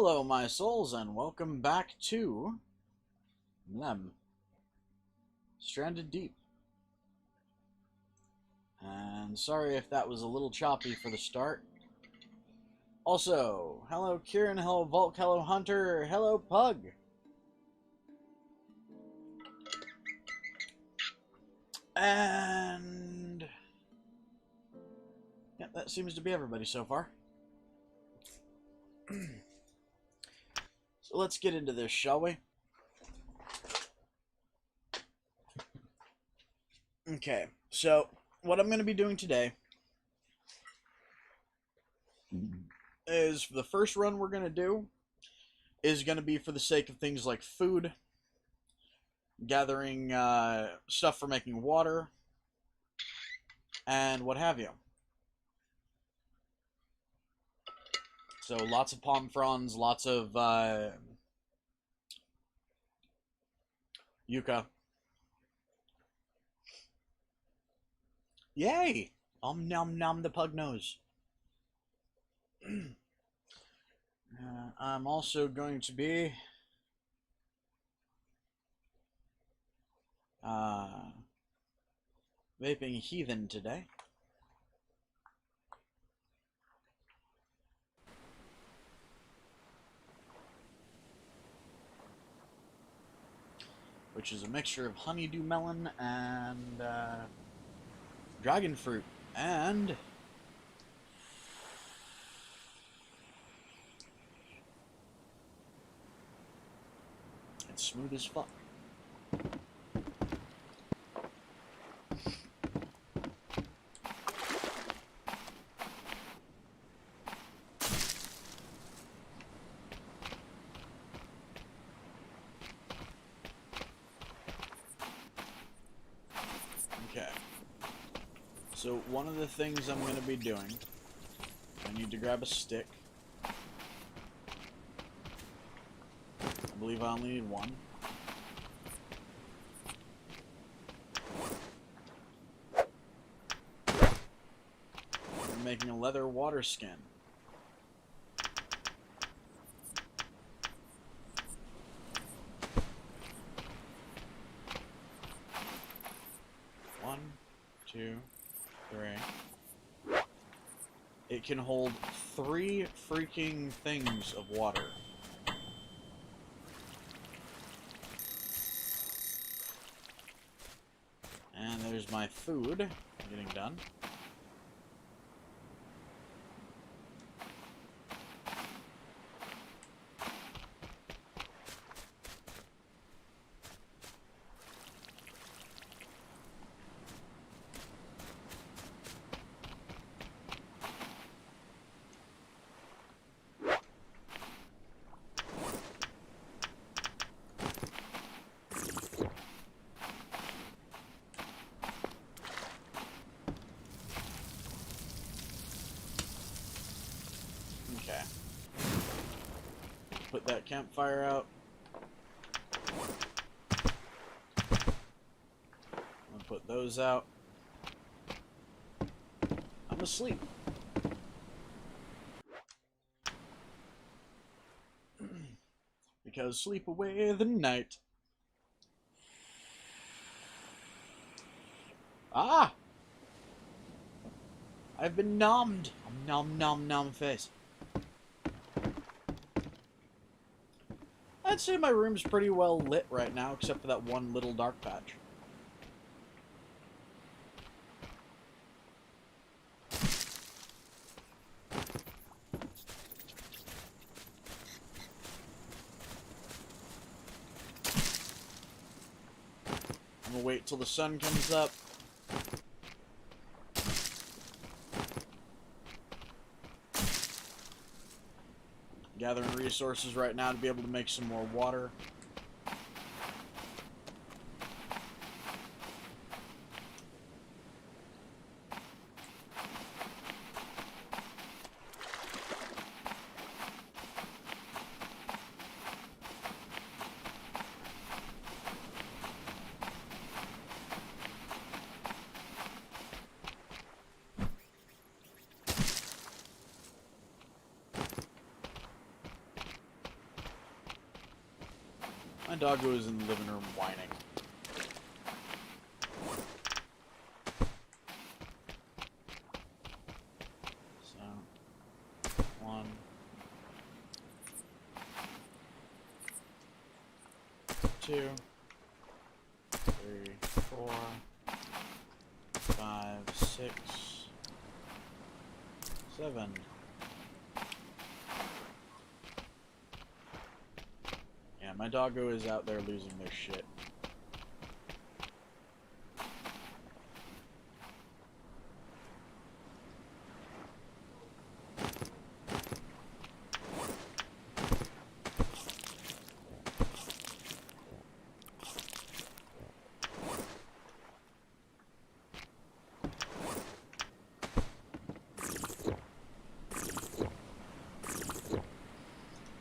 Hello, my souls, and welcome back to them. Stranded Deep. And sorry if that was a little choppy for the start. Also, hello Kieran, hello Volk, hello Hunter, hello Pug. And yeah, that seems to be everybody so far. So let's get into this, shall we? Okay, so what I'm going to be doing today is the first run we're going to do is going to be for the sake of things like food, gathering stuff for making water, and what have you. So lots of palm fronds, lots of yucca. Yay! Nom nom the pug nose. I'm also going to be vaping heathen today. Which is a mixture of honeydew melon and dragon fruit. And it's smooth as fuck. Okay. So one of the things I'm going to be doing, I need to grab a stick. I believe I only need one. I'm making a leather water skin. One, two, three. It can hold 3 freaking things of water. And there's my food getting done. Okay. Put that campfire out. I'll put those out. I'm asleep. Because sleep away the night. Ah! I've been nommed. Nom nom nom face. I'd say my room's pretty well lit right now, except for that one little dark patch. I'm gonna wait till the sun comes up. Gathering resources right now to be able to make some more water. doggo is in the living room whining. So, 1, 2, 3, 4, 5, 6, 7. Yeah, my doggo is out there losing their shit.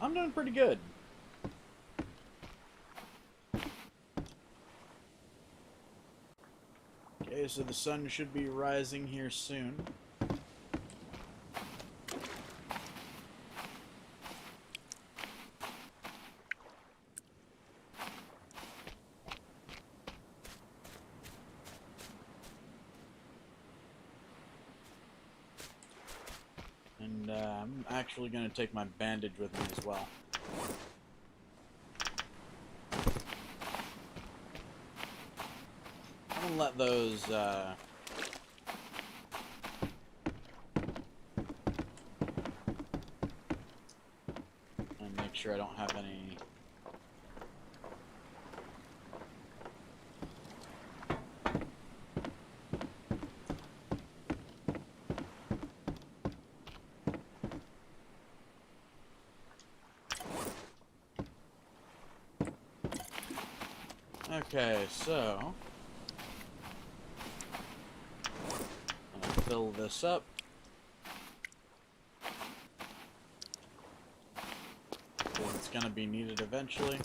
I'm doing pretty good. Okay, so the sun should be rising here soon. And I'm actually going to take my bandage with me as well. I'm going to let those, and make sure I don't have any... Okay, so... I'm going to fill this up. Because it's going to be needed eventually.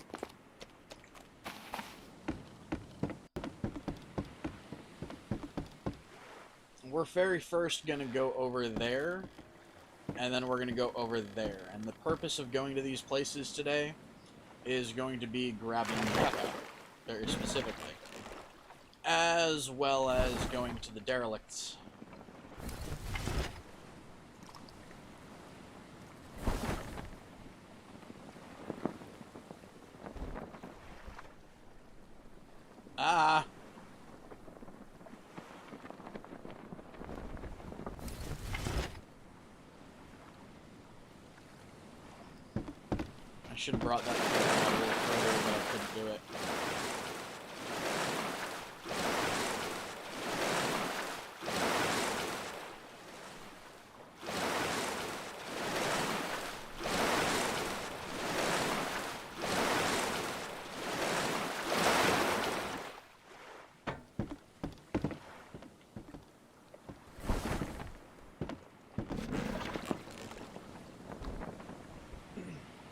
We're very first going to go over there, and then we're going to go over there. And the purpose of going to these places today is going to be grabbing Peppa, very specifically, as well as going to the Derelicts. Ah! I should have brought that a little further, but I couldn't do it.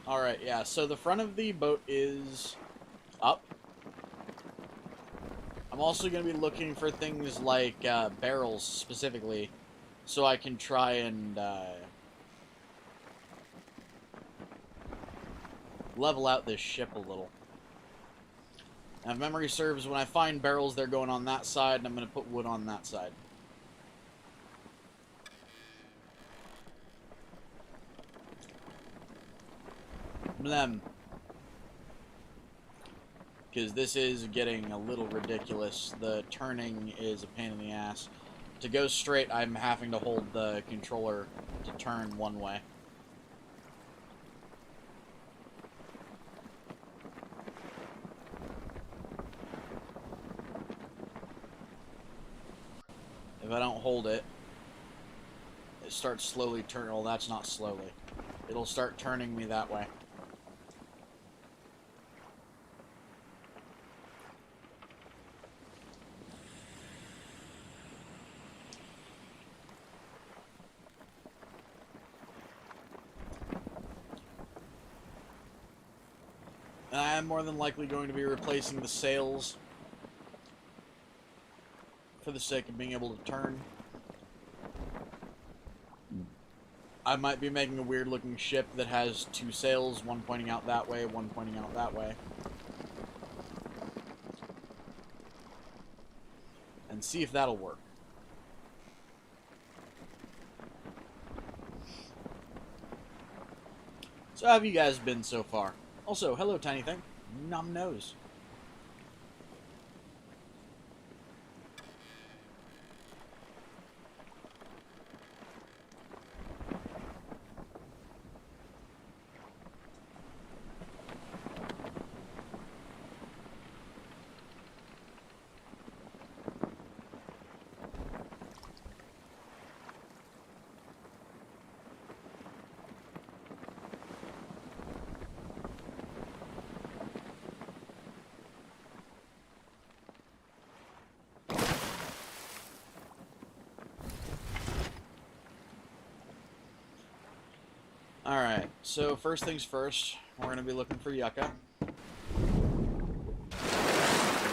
Alright, yeah, so the front of the boat is up. I'm also going to be looking for things like barrels, specifically, so I can try and level out this ship a little. Now, if memory serves, when I find barrels, they're going on that side, and I'm going to put wood on that side. Blem. Because this is getting a little ridiculous. The turning is a pain in the ass. To go straight, I'm having to hold the controller to turn one way. If I don't hold it, it starts slowly turning. Well, that's not slowly. It'll start turning me that way. And I am more than likely going to be replacing the sails for the sake of being able to turn. I might be making a weird looking ship that has two sails, one pointing out that way, one pointing out that way. and see if that'll work. So how have you guys been so far? Also, hello, tiny thing. Nom nose. Alright, so first things first, we're going to be looking for yucca. Or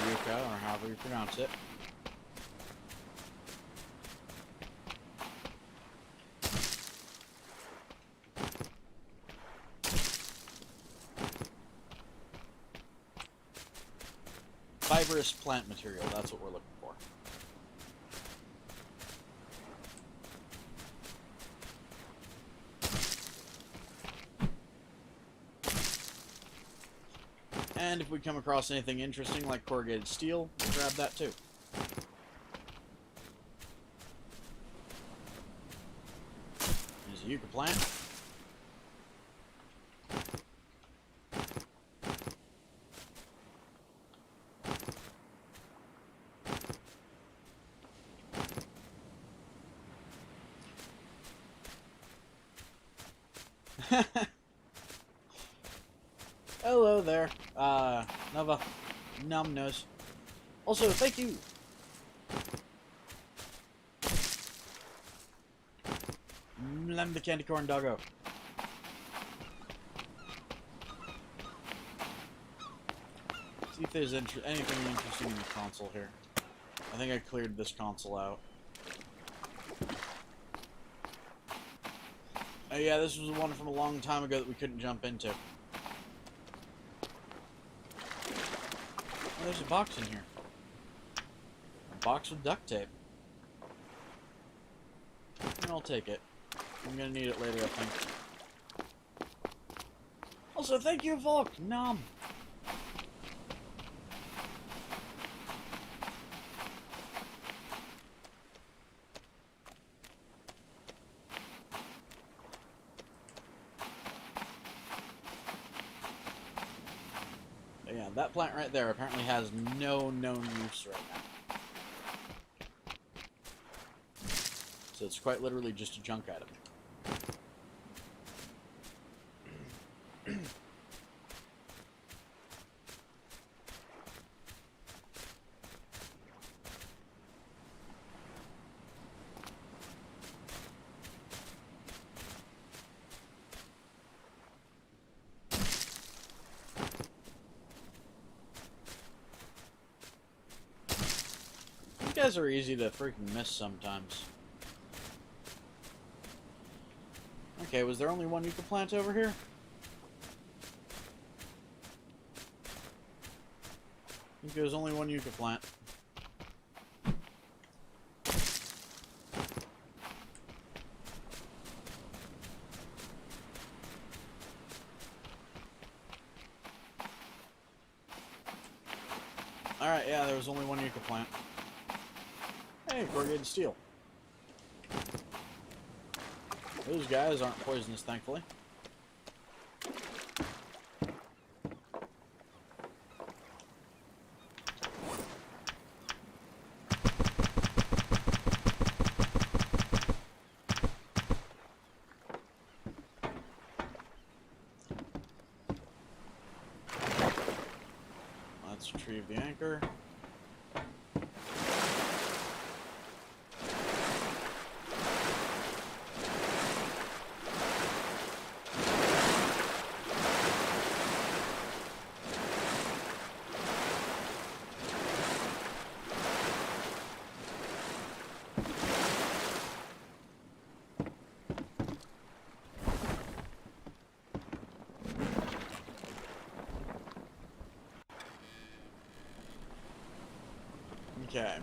yucca, or however you pronounce it. Fibrous plant material, that's what we're looking for. And if we come across anything interesting like corrugated steel, we'll grab that too. There's a yucca plant. Hello there, Nova, Nom Nose. Also, thank you. Lem the candy corn doggo. See if there's anything interesting in the console here. I think I cleared this console out. Oh yeah, this was one from a long time ago that we couldn't jump into. Oh, there's a box in here. A box with duct tape. And I'll take it. I'm gonna need it later, I think. Also, thank you, Volk! Nom! But yeah, that plant right there apparently has no known use right now. So it's quite literally just a junk item. You guys are easy to freaking miss sometimes. Okay, was there only one yucca plant over here? I think there was only one yucca plant. Alright, yeah, there was only one yucca plant. Hey, corrugated steel. Those guys aren't poisonous, thankfully. Let's retrieve the anchor. Okay.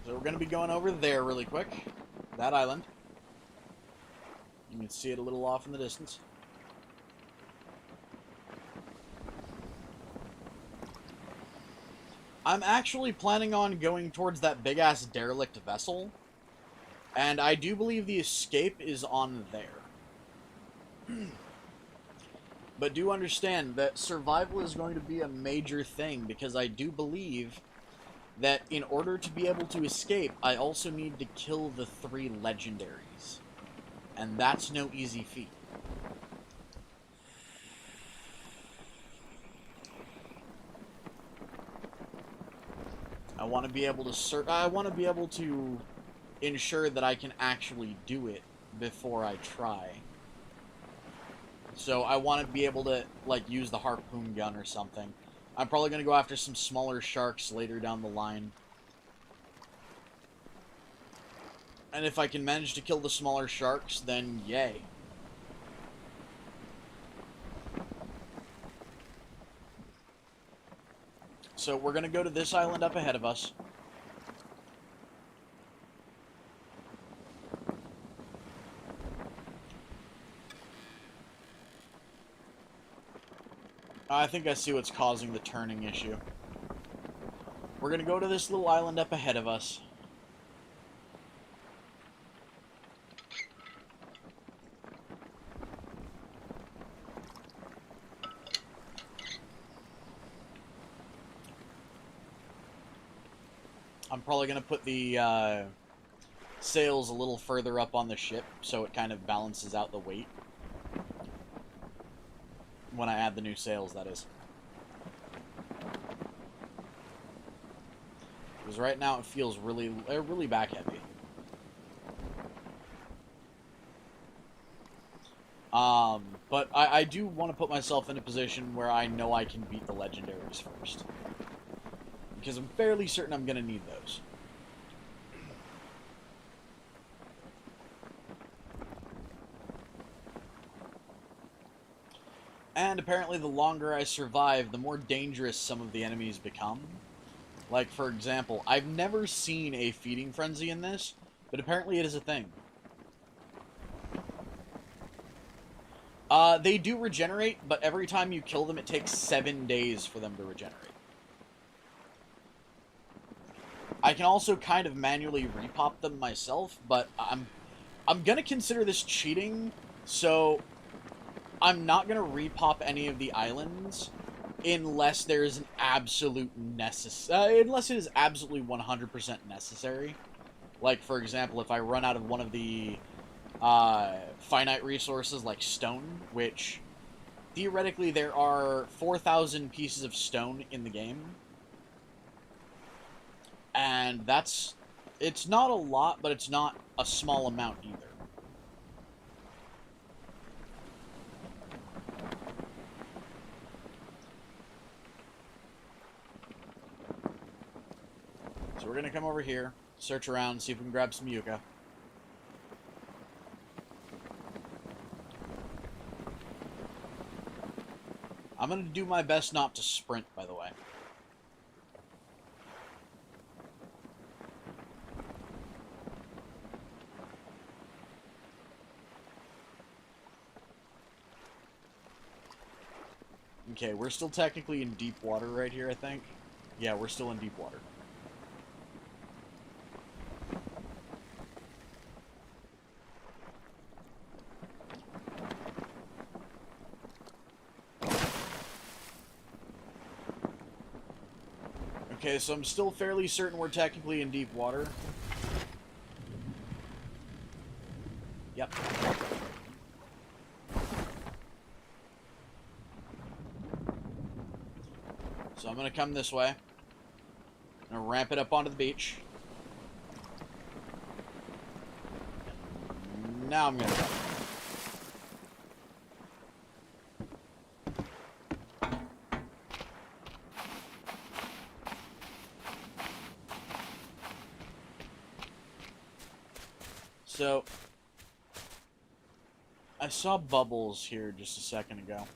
So we're going to be going over there really quick. That island. You can see it a little off in the distance. I'm actually planning on going towards that big-ass derelict vessel. And I do believe the escape is on there. But do understand that survival is going to be a major thing, because I do believe that in order to be able to escape, I also need to kill the 3 legendaries. And that's no easy feat. I want to be able to ensure that I can actually do it before I try. So I want to be able to, like, use the harpoon gun or something. I'm probably going to go after some smaller sharks later down the line. And if I can manage to kill the smaller sharks, then yay. So we're going to go to this island up ahead of us. I think I see what's causing the turning issue. We're going to go to this little island up ahead of us. I'm probably going to put the sails a little further up on the ship so it kind of balances out the weight. When I add the new sails, that is. Because right now it feels really back heavy. But I do want to put myself in a position where I know I can beat the legendaries first. Because I'm fairly certain I'm going to need those. And apparently the longer I survive, the more dangerous some of the enemies become. Like, for example, I've never seen a feeding frenzy in this, but apparently it is a thing. They do regenerate, but every time you kill them, it takes 7 days for them to regenerate. I can also kind of manually repop them myself, but I'm gonna consider this cheating, so I'm not gonna repop any of the islands unless there is an absolute unless it is absolutely 100% necessary. Like, for example, if I run out of one of the finite resources like stone, which theoretically there are 4,000 pieces of stone in the game. And it's not a lot, but it's not a small amount either. So we're going to come over here, search around, see if we can grab some yucca. I'm going to do my best not to sprint, by the way. Okay, we're still technically in deep water right here, I think. Yeah, we're still in deep water. Okay, so I'm still fairly certain we're technically in deep water. Yep. So I'm going to come this way. I'm going to ramp it up onto the beach. Now I'm going to go. So, I saw bubbles here just a second ago.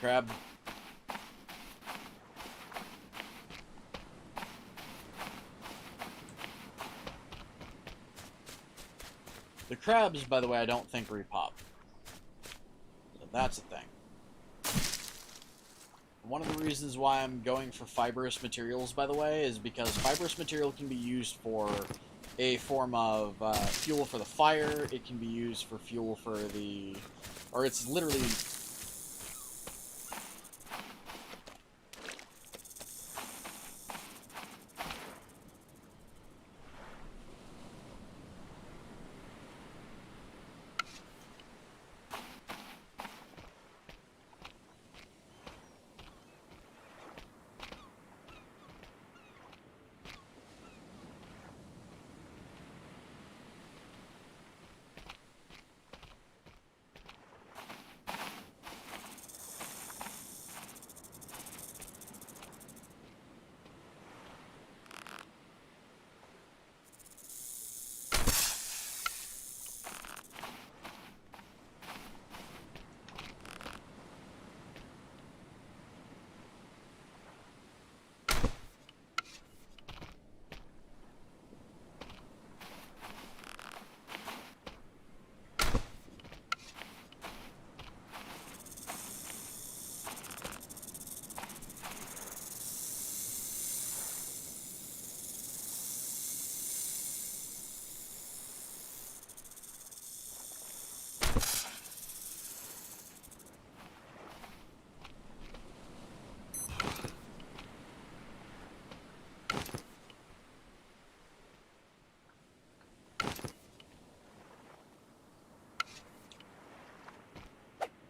crab. The crabs, by the way, I don't think repop. So that's a thing. One of the reasons why I'm going for fibrous materials, by the way, is because fibrous material can be used for a form of fuel for the fire. It can be used for fuel for the... Or it's literally...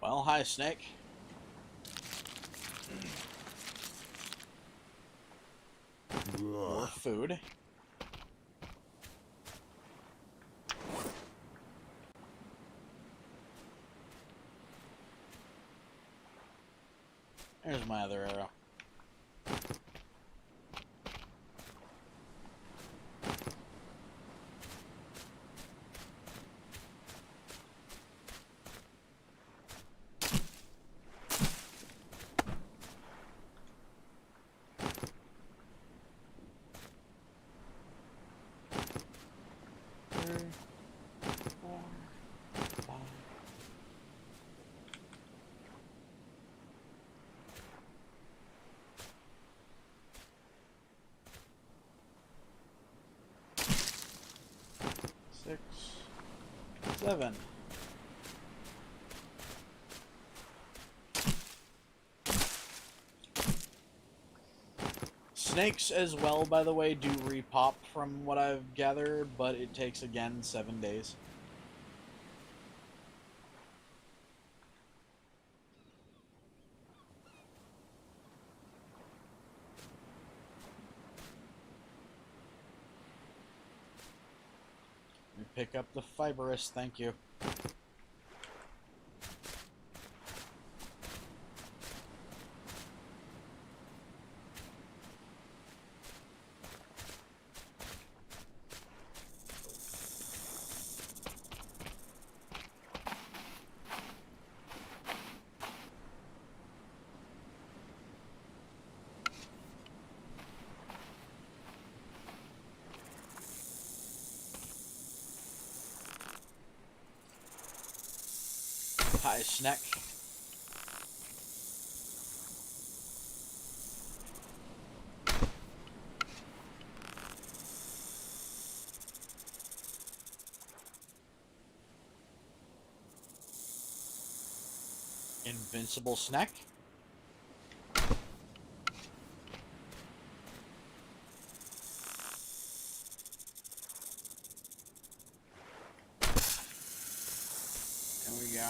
Well, hi, Snake. More food. There's my other arrow. Six, 7. Snakes as well, by the way, do repop from what I've gathered, but it takes, again, 7 days. Pick up the fibrous, thank you. Hi, Snack. Invincible Snack. There we go.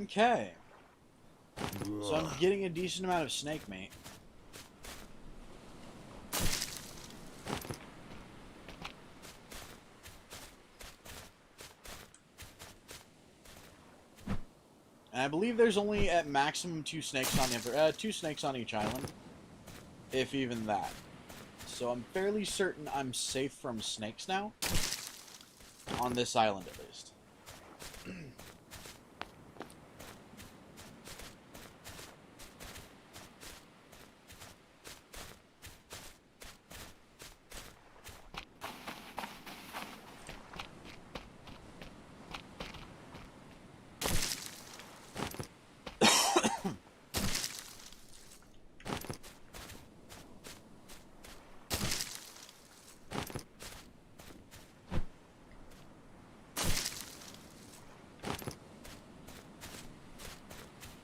Okay. So I'm getting a decent amount of snake meat. And I believe there's only at maximum two snakes on each island, if even that. So I'm fairly certain I'm safe from snakes now, on this island at least.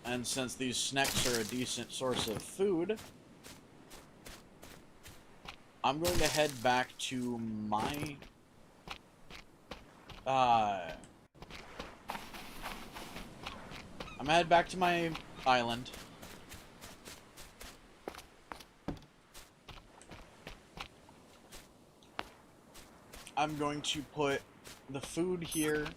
And since these snakes are a decent source of food, I'm going to head back to my... I'm gonna head back to my island. I'm going to put the food here.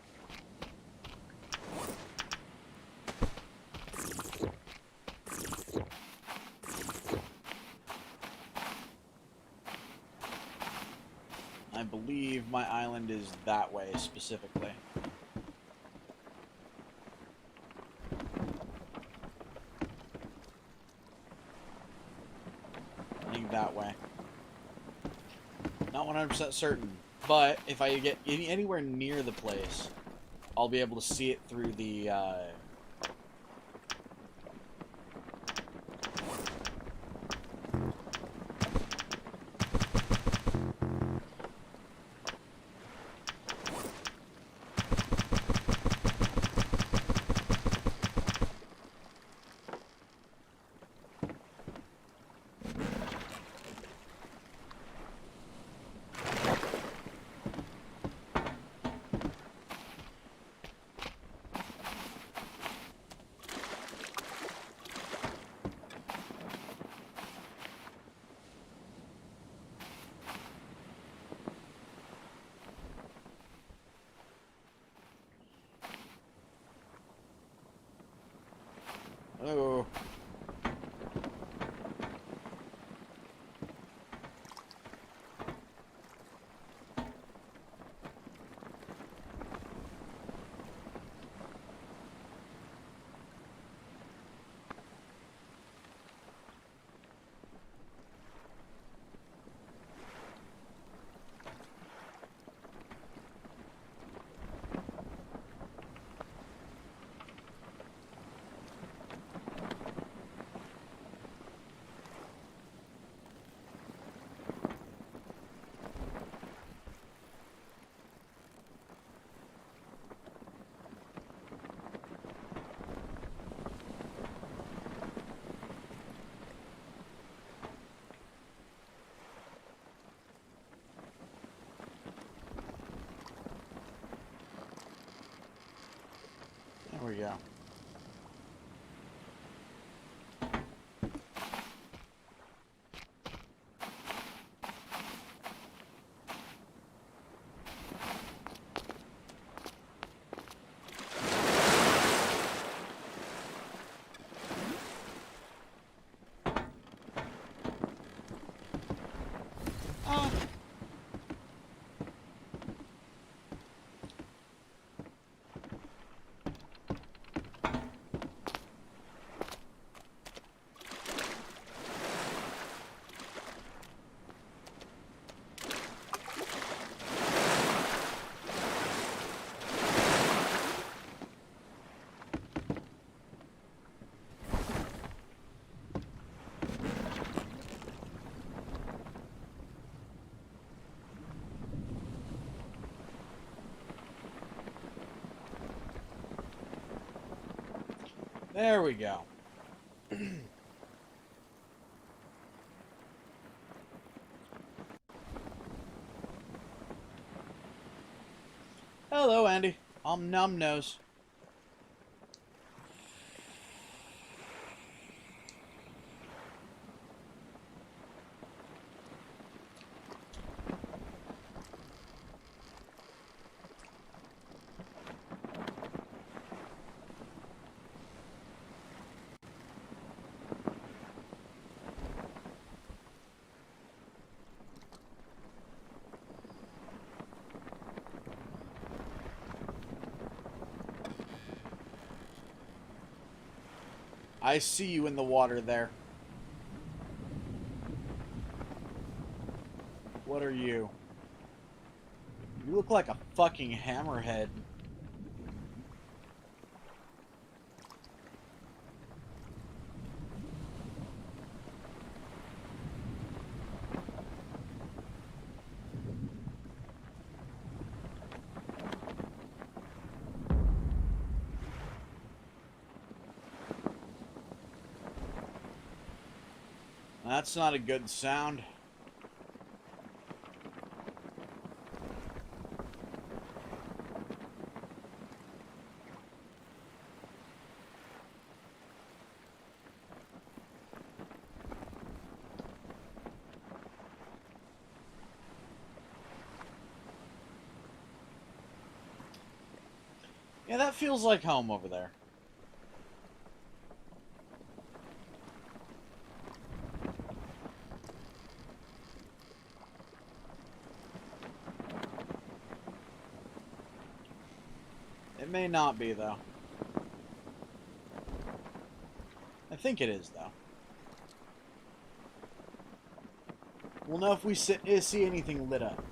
I believe my island is that way specifically. I think that way. Not 100% certain, but if I get anywhere near the place, I'll be able to see it through the, oh. There we go. Ah. There we go. Hello, Andy. I'm Numb Nose. I see you in the water there. What are you? You look like a fucking hammerhead. That's not a good sound. Yeah, that feels like home over there. It may not be, though. I think it is, though. We'll know if we see anything lit up.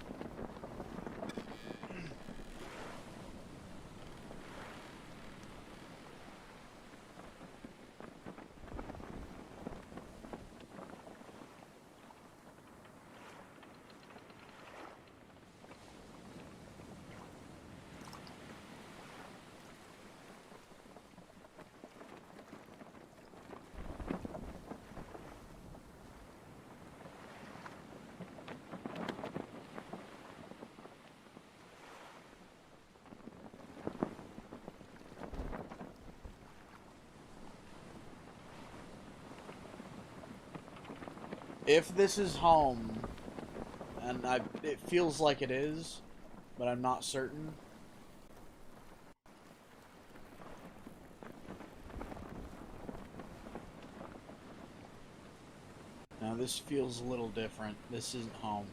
If this is home, and it feels like it is, but I'm not certain. Now this feels a little different. This isn't home.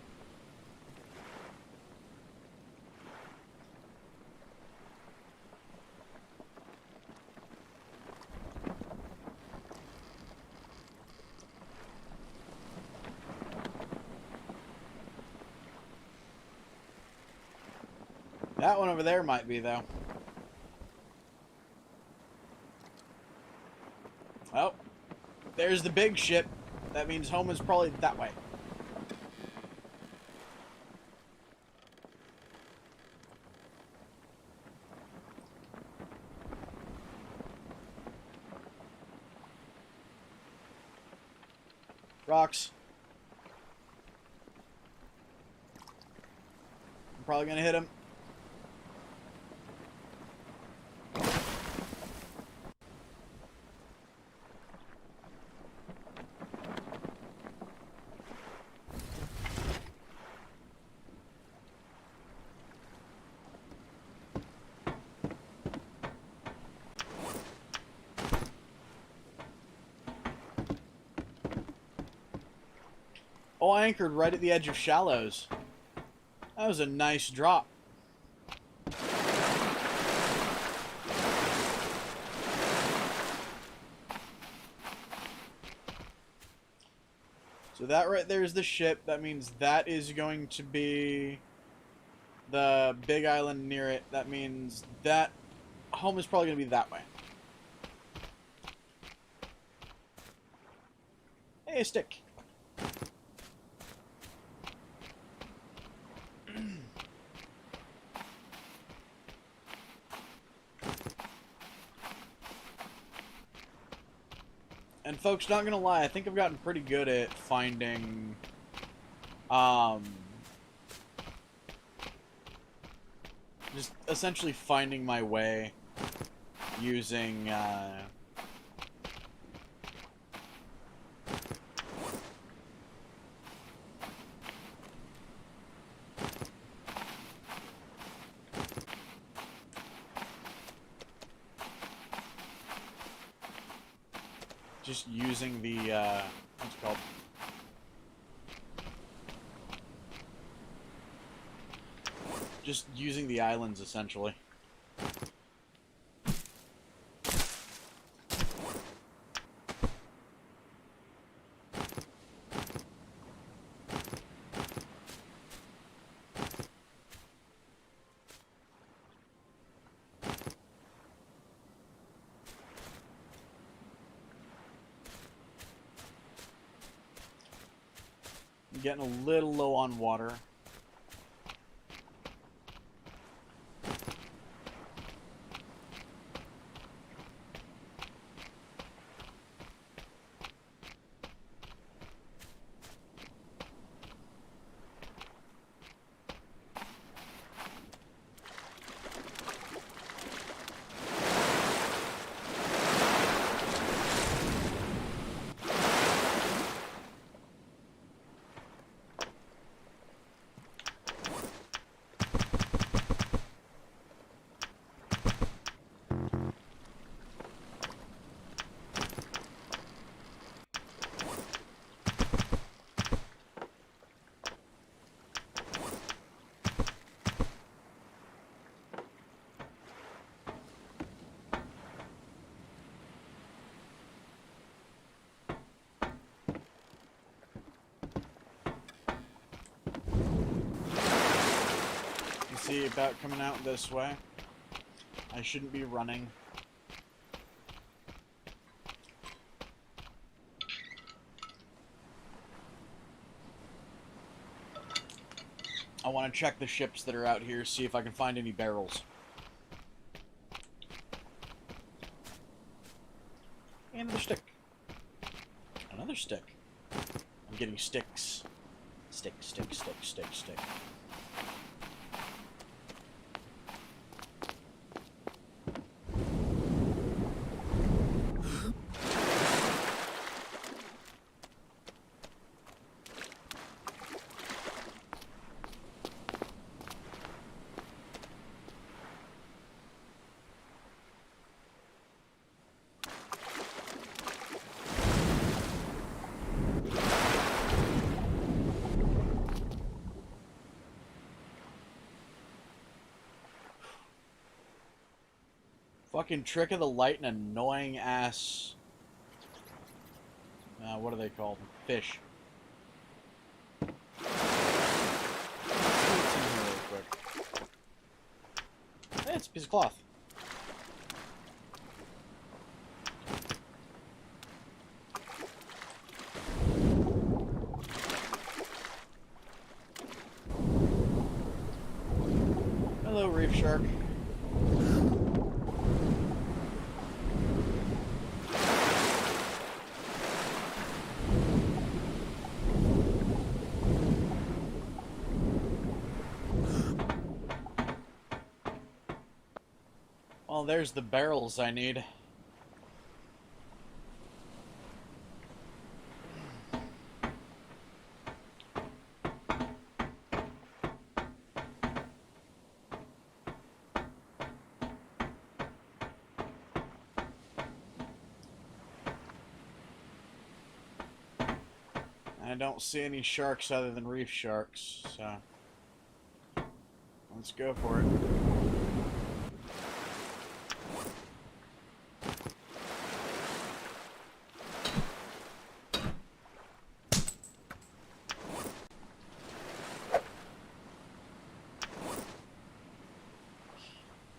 That one over there might be, though. Oh, there's the big ship. That means home is probably that way. Rocks. I'm probably gonna hit him. Oh, I anchored right at the edge of shallows. That was a nice drop. So that right there is the ship. That means that is going to be the big island near it. That means that home is probably going to be that way. Hey, a stick. And folks, not gonna lie, I think I've gotten pretty good at finding, just essentially finding my way using, just using the, what's it called? Just using the islands, essentially. getting a little low on water. See about coming out this way. I shouldn't be running. I want to check the ships that are out here, see if I can find any barrels. And another stick. Another stick. I'm getting sticks. Stick, stick, stick, stick, stick. Fucking Trick of the Light and annoying ass. What are they called? Fish. Let's see what's in here real quick. Hey, it's a piece of cloth. Hello, reef shark. Well, there's the barrels I need. I don't see any sharks other than reef sharks, so let's go for it.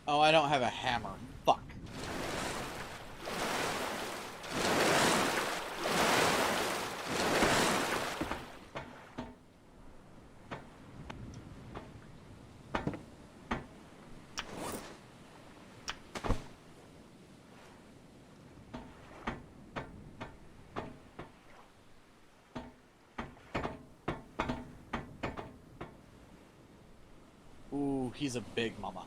Oh, I don't have a hammer. Fuck. Ooh, he's a big mama.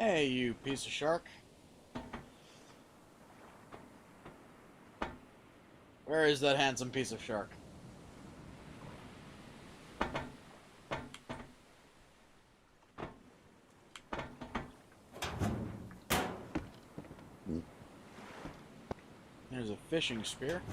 Hey, you piece of shark. Where is that handsome piece of shark? There's a fishing spear.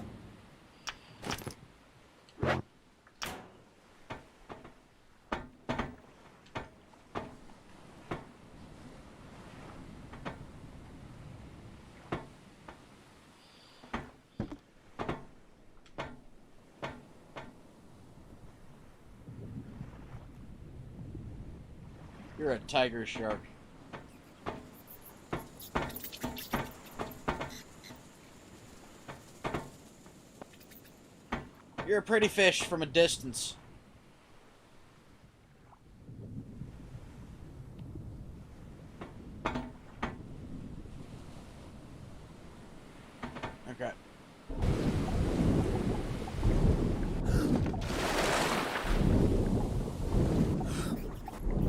You're a tiger shark. You're a pretty fish from a distance. Okay.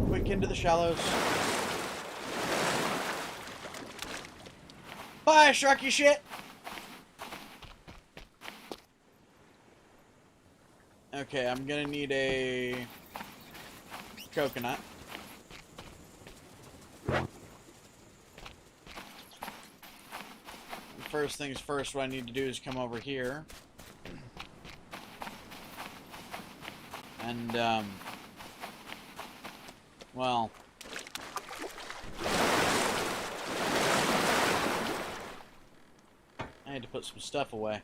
Quick into the shallows. Bye, sharky shit! Okay, I'm gonna need a coconut. First things first, what I need to do is come over here. And, well... I need to put some stuff away.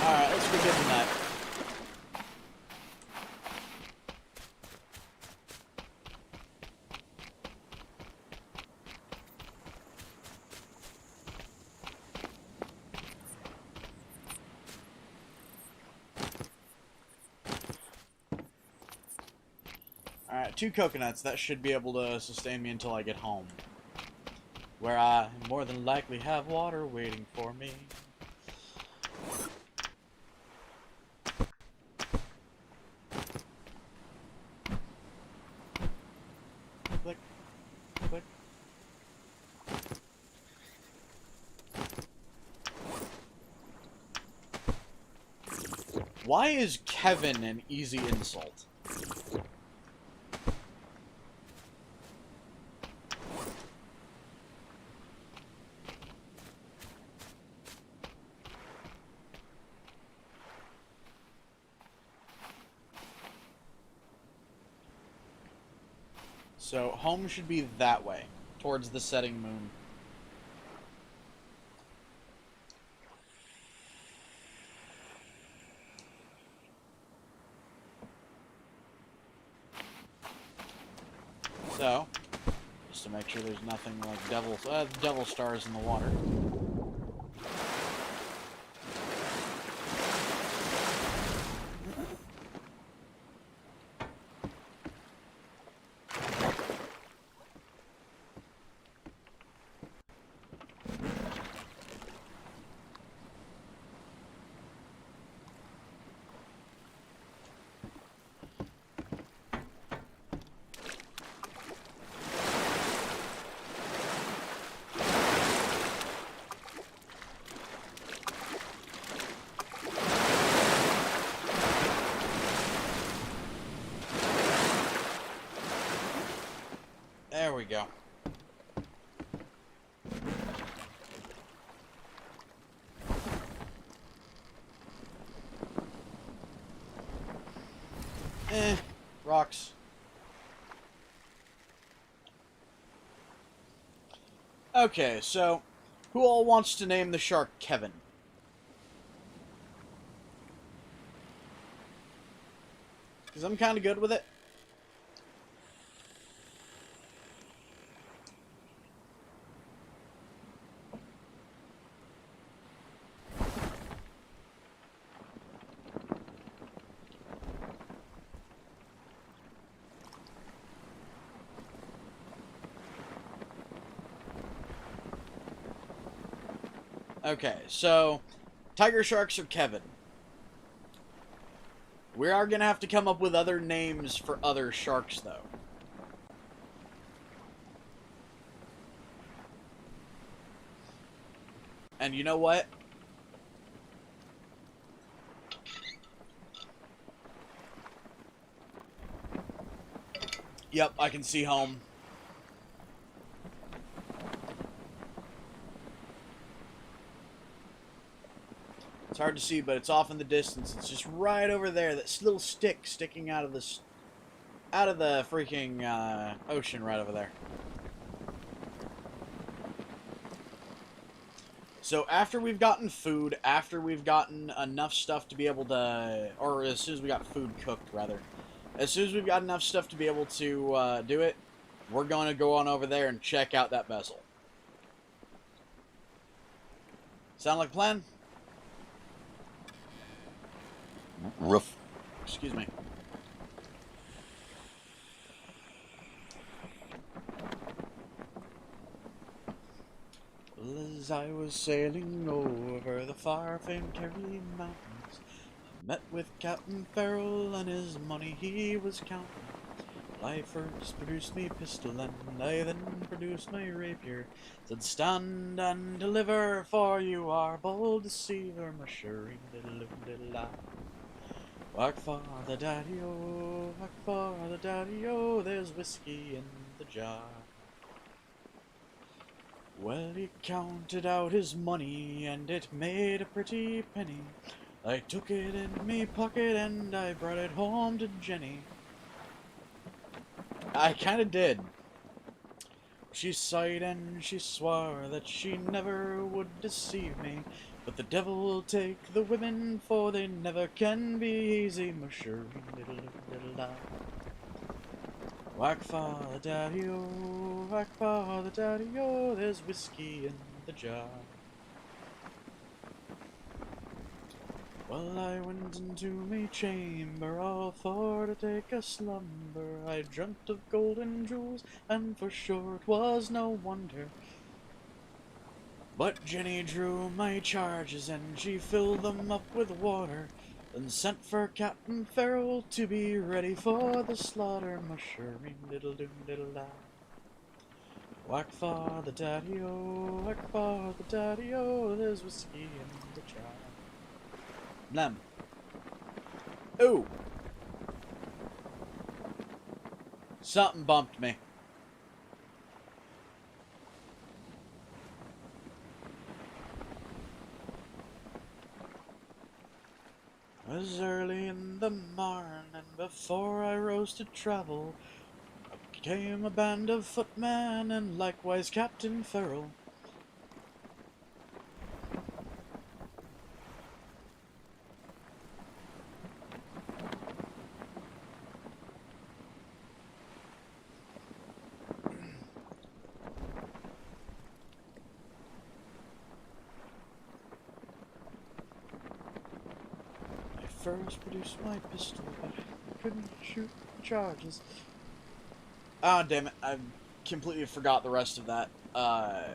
Alright, let's go get the nut. Alright, 2 coconuts. That should be able to sustain me until I get home. Where I more than likely have water waiting for me. Click. Click. Why is Kevin an easy insult? So, home should be that way, towards the setting moon. So, just to make sure there's nothing like devil stars in the water. There we go. Rocks. Okay, so who all wants to name the shark Kevin? Because I'm kind of good with it. Okay, so tiger sharks are Kevin. We are gonna have to come up with other names for other sharks, though. And you know what? Yep, I can see home. It's hard to see, but it's off in the distance. It's just right over there. That little stick sticking out of the freaking ocean right over there. So after we've gotten food, after we've gotten enough stuff to be able to, or as soon as we got food cooked, rather, as soon as we've got enough stuff to be able to do it, we're going to go on over there and check out that vessel. Sound like a plan? Roof. Excuse me. As I was sailing over the far-famed Derelict mountains, I met with Captain Farrell and his money he was counting. I first produced me pistol and I then produced my rapier. Said, stand and deliver, for you are bold deceiver, my shirring diddle-diddle-la. Whack father daddy-o, whack father daddy-o, there's whiskey in the jar. Well, he counted out his money, and it made a pretty penny. I took it in me pocket, and I brought it home to Jenny. I kinda did. She sighed and she swore that she never would deceive me, but the devil will take the women, for they never can be easy. Musher, diddle diddle da. Whack father daddy-o, whack father daddy-o, there's whiskey in the jar. Well, I went into me chamber, all for to take a slumber. I dreamt of gold and jewels, and for sure it was no wonder. But Jenny drew my charges, and she filled them up with water, then sent for Captain Farrell to be ready for the slaughter. Mushering diddle-doom diddle-da. Whack father daddy-o, whack father daddy-o, there's whiskey in the jar. Blam. Ooh! Something bumped me. It was early in the morn, and before I rose to travel, up came a band of footmen, and likewise Captain Farrell. First produced my pistol, but I couldn't shoot the charges. Ah, damn it. I completely forgot the rest of that. I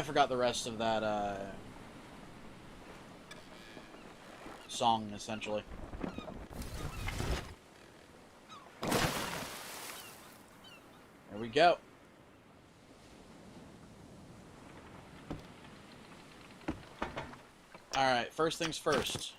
forgot the rest of that, song, essentially. There we go. Alright, first things first.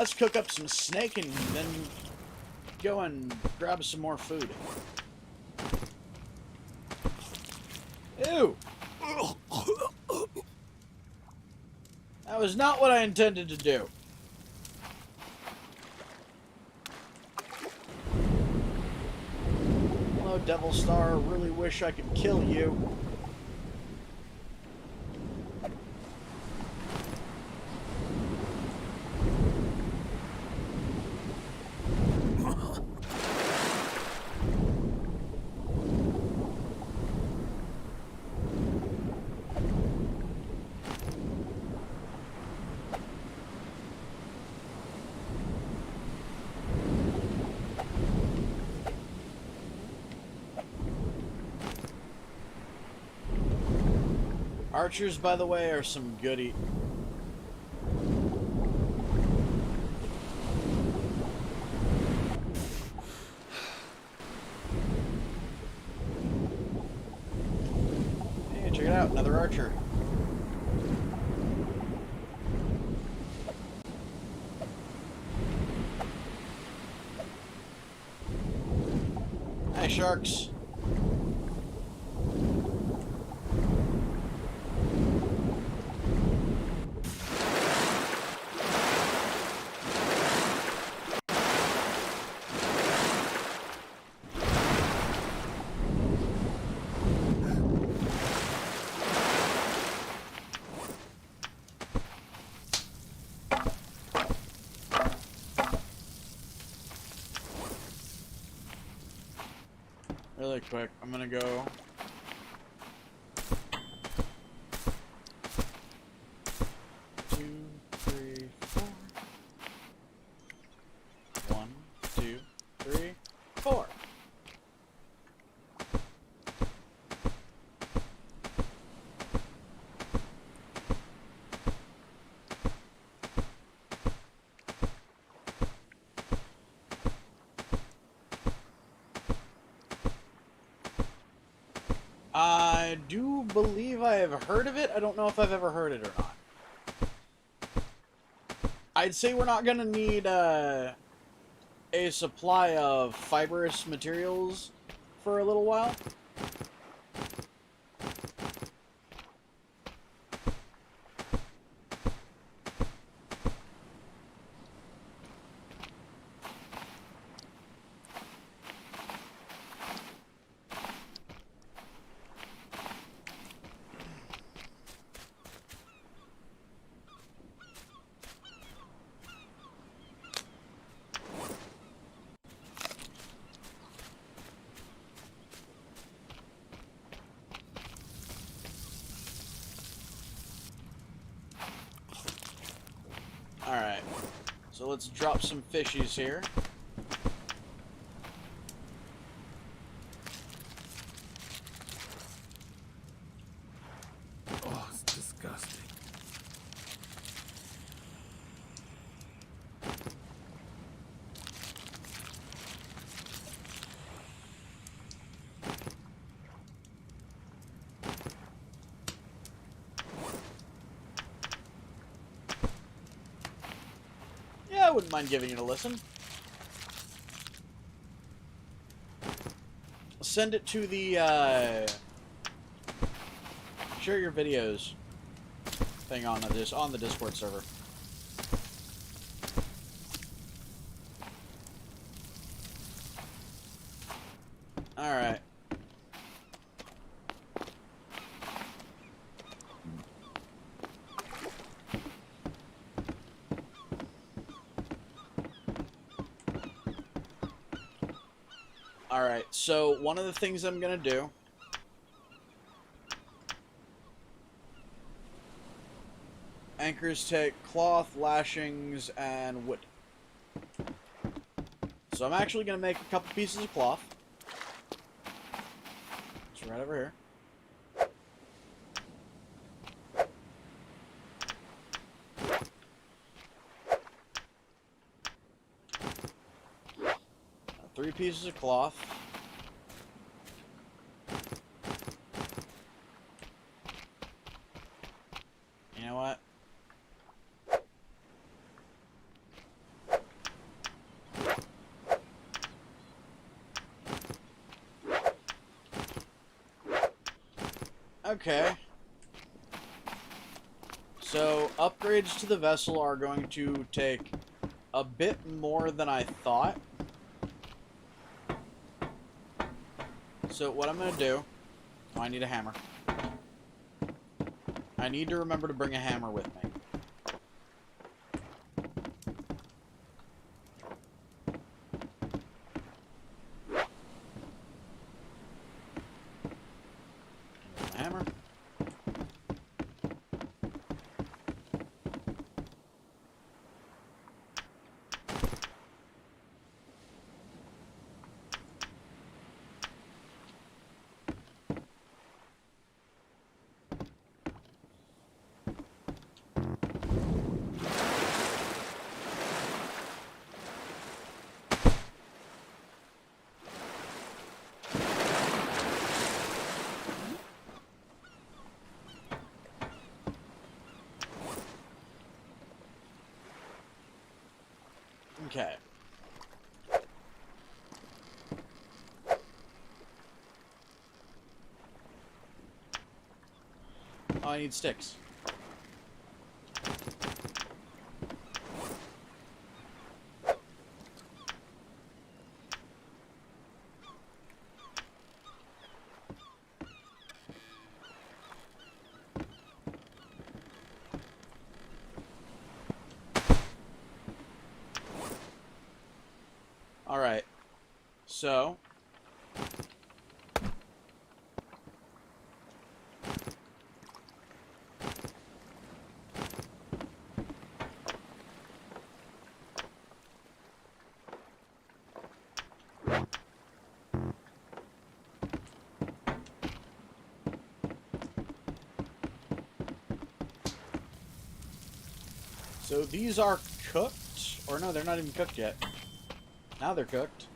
let's cook up some snake and then go and grab some more food. Ew! That was not what I intended to do. Hello, Devil Star. Really wish I could kill you. Archers, by the way, are some goody. Hey, check it out, another archer. Hi, sharks. Really quick, I'm gonna go. Two, three, four. 1, 2, 3, 4. I do believe I have heard of it. I don't know if I've ever heard it or not. I'd say we're not gonna need a supply of fibrous materials for a little while. Alright, so let's drop some fishies here. Oh, it's disgusting. Yeah, I wouldn't mind giving it a listen. Send it to the, share your videos thing on the Discord server. Alright. Alright, so one of the things I'm gonna do anchors take cloth, lashings, and wood. So I'm actually gonna make a couple pieces of cloth. It's right over here. Three pieces of cloth. You know what? Okay. So, upgrades to the vessel are going to take a bit more than I thought. So, what I'm going to do... Oh, I need a hammer. I need to remember to bring a hammer with me. Hammer. Okay. Oh, I need sticks. Alright. So... So these are cooked? Or no, they're not even cooked yet. Now they're cooked.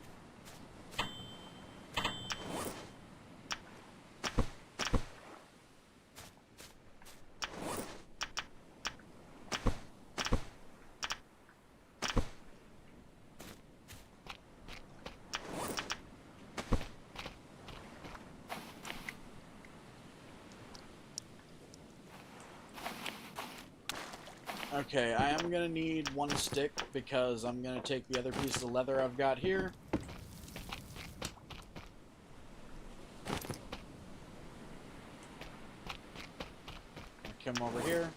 Okay, I am going to need one stick because I'm going to take the other piece of leather I've got here. Come over here.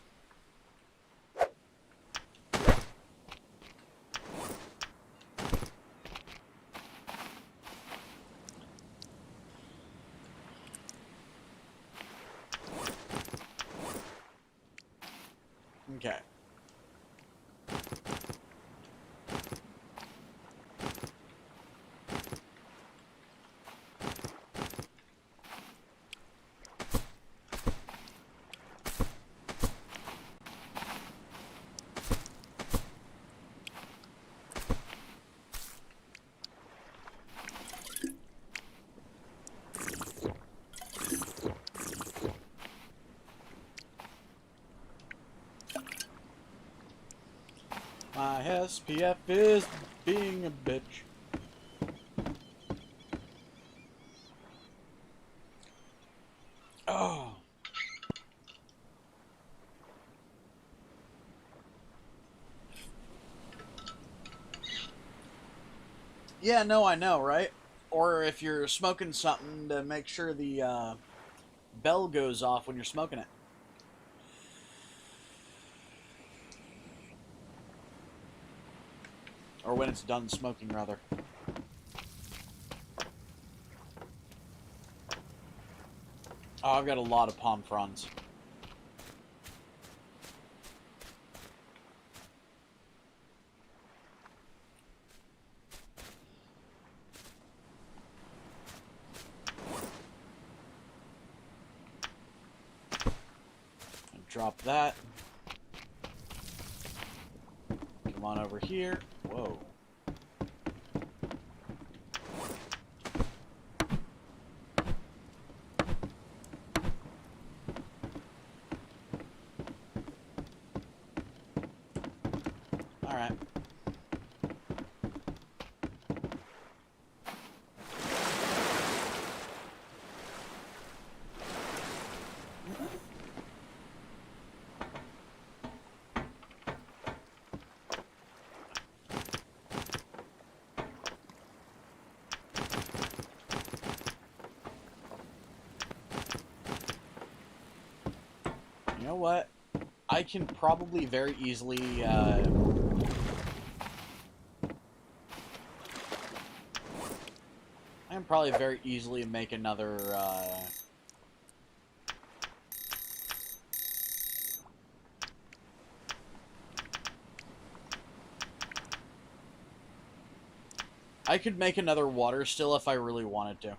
Okay. My SPF is being a bitch. Oh. Yeah, no, I know, right? Or if you're smoking something, to make sure the bell goes off when you're smoking it. Or when it's done smoking, rather. Oh, I've got a lot of palm fronds. Drop that. Come on over here. Whoa. Alright. know what? I can probably very easily, make another, I could make another water still if I really wanted to.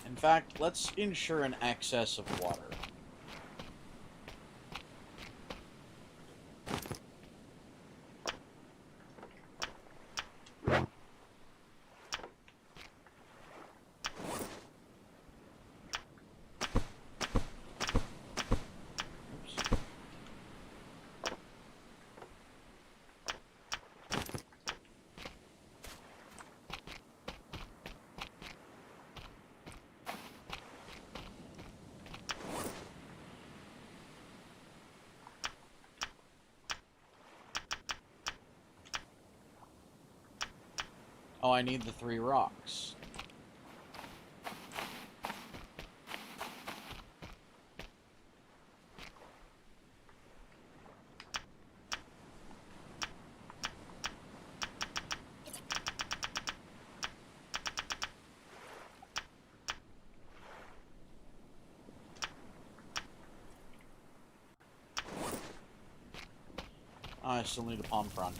In fact, let's ensure an excess of water. Oh, I need the 3 rocks. I still need a palm frond.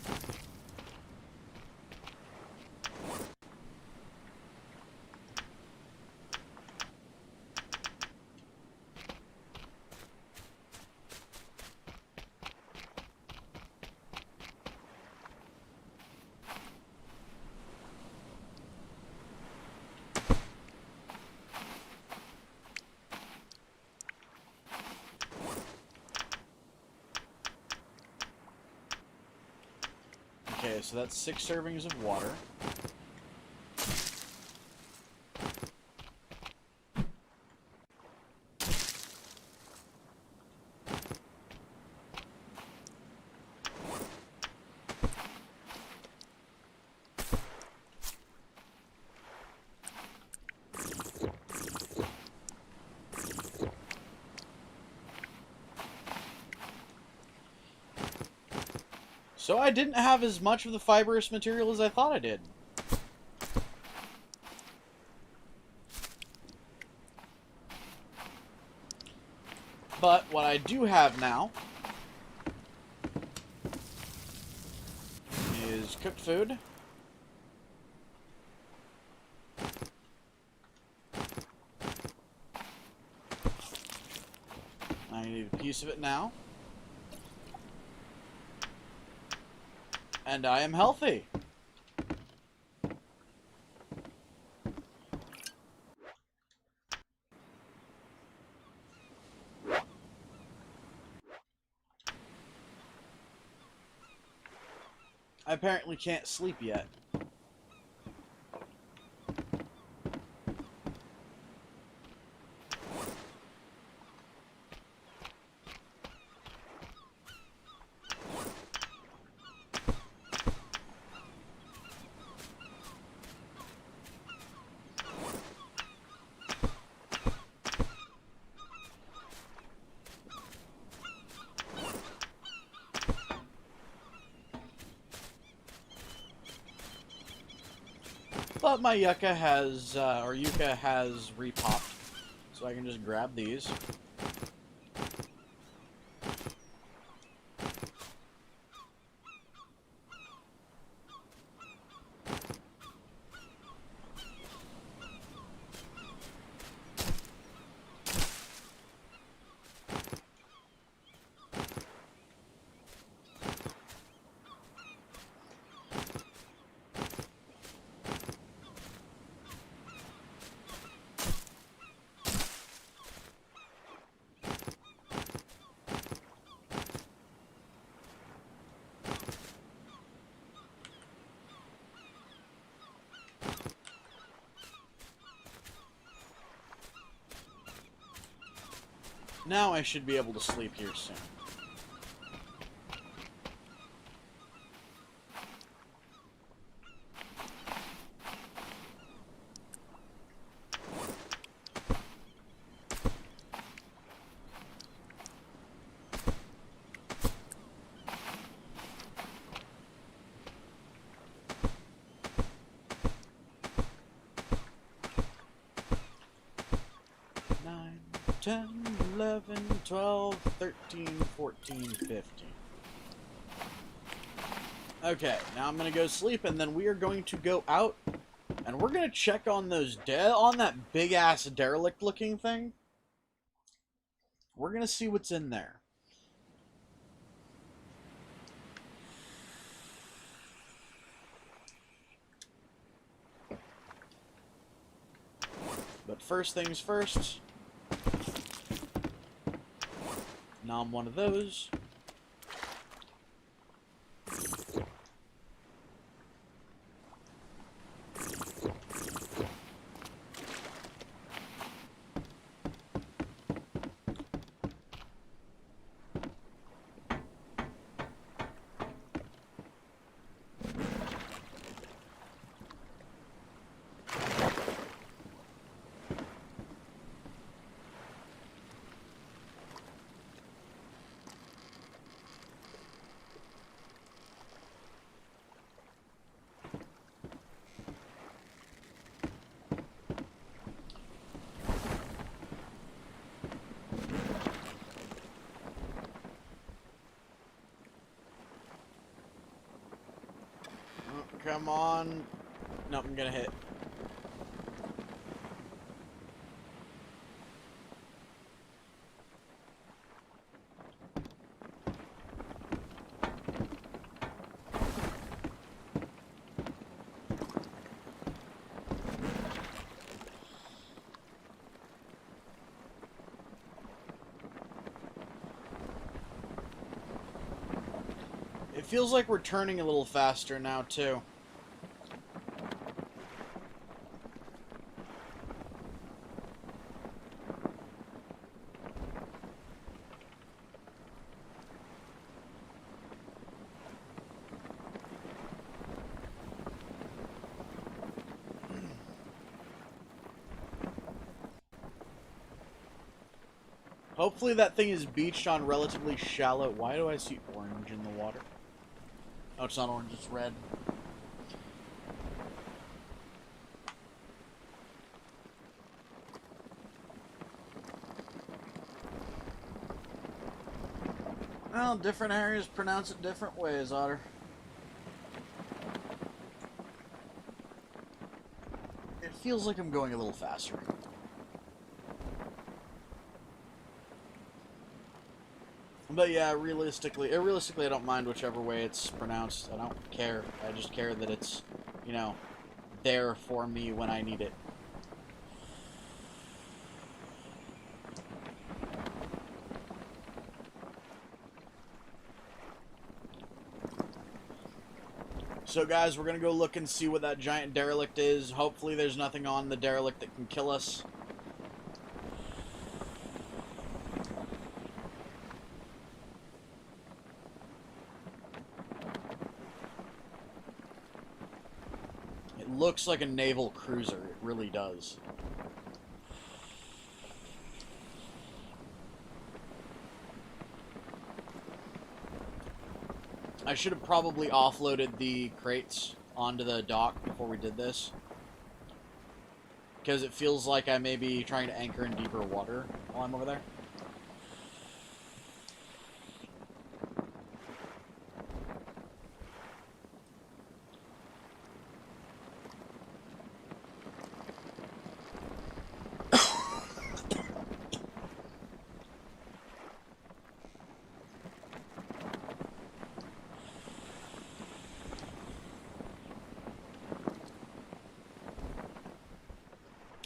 Okay, so that's 6 servings of water. So I didn't have as much of the fibrous material as I thought I did. But what I do have now is cooked food. I need a piece of it now. And I am healthy. I apparently can't sleep yet. But my yucca has, or yucca has repopped, so I can just grab these. Now I should be able to sleep here soon. 10, 11, 12, 13, 14, 15. Okay, now I'm gonna go sleep, and then we are going to go out, and we're gonna check on those on that big-ass derelict-looking thing. We're gonna see what's in there. But first things first, nom one of those. Come on. Nope, I'm gonna hit. It feels like we're turning a little faster now, too. Hopefully that thing is beached on relatively shallow... Why do I see orange in the water? Oh, it's not orange, it's red. Well, different areas pronounce it different ways, Otter. It feels like I'm going a little faster. But yeah, realistically, I don't mind whichever way it's pronounced. I don't care. I just care that it's, you know, there for me when I need it. So guys, we're gonna go look and see what that giant derelict is. Hopefully there's nothing on the derelict that can kill us. It looks like a naval cruiser, it really does. I should have probably offloaded the crates onto the dock before we did this. Because it feels like I may be trying to anchor in deeper water while I'm over there.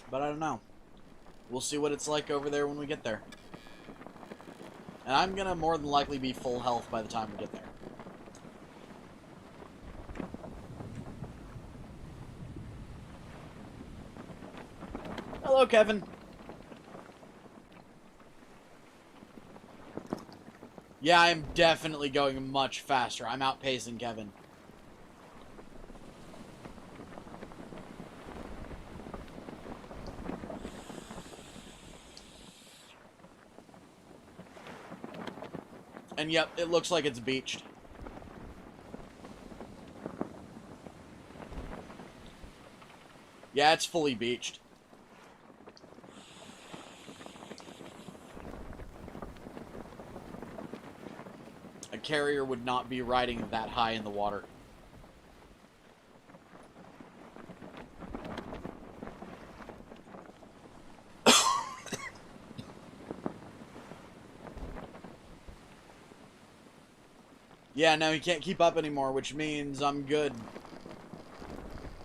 But I don't know. We'll see what it's like over there when we get there. And I'm gonna more than likely be full health by the time we get there. Hello, Kevin. Yeah, I'm definitely going much faster. I'm outpacing Kevin. And yep, it looks like it's beached. Yeah, it's fully beached. carrier would not be riding that high in the water. Yeah, no, he can't keep up anymore, which means I'm good.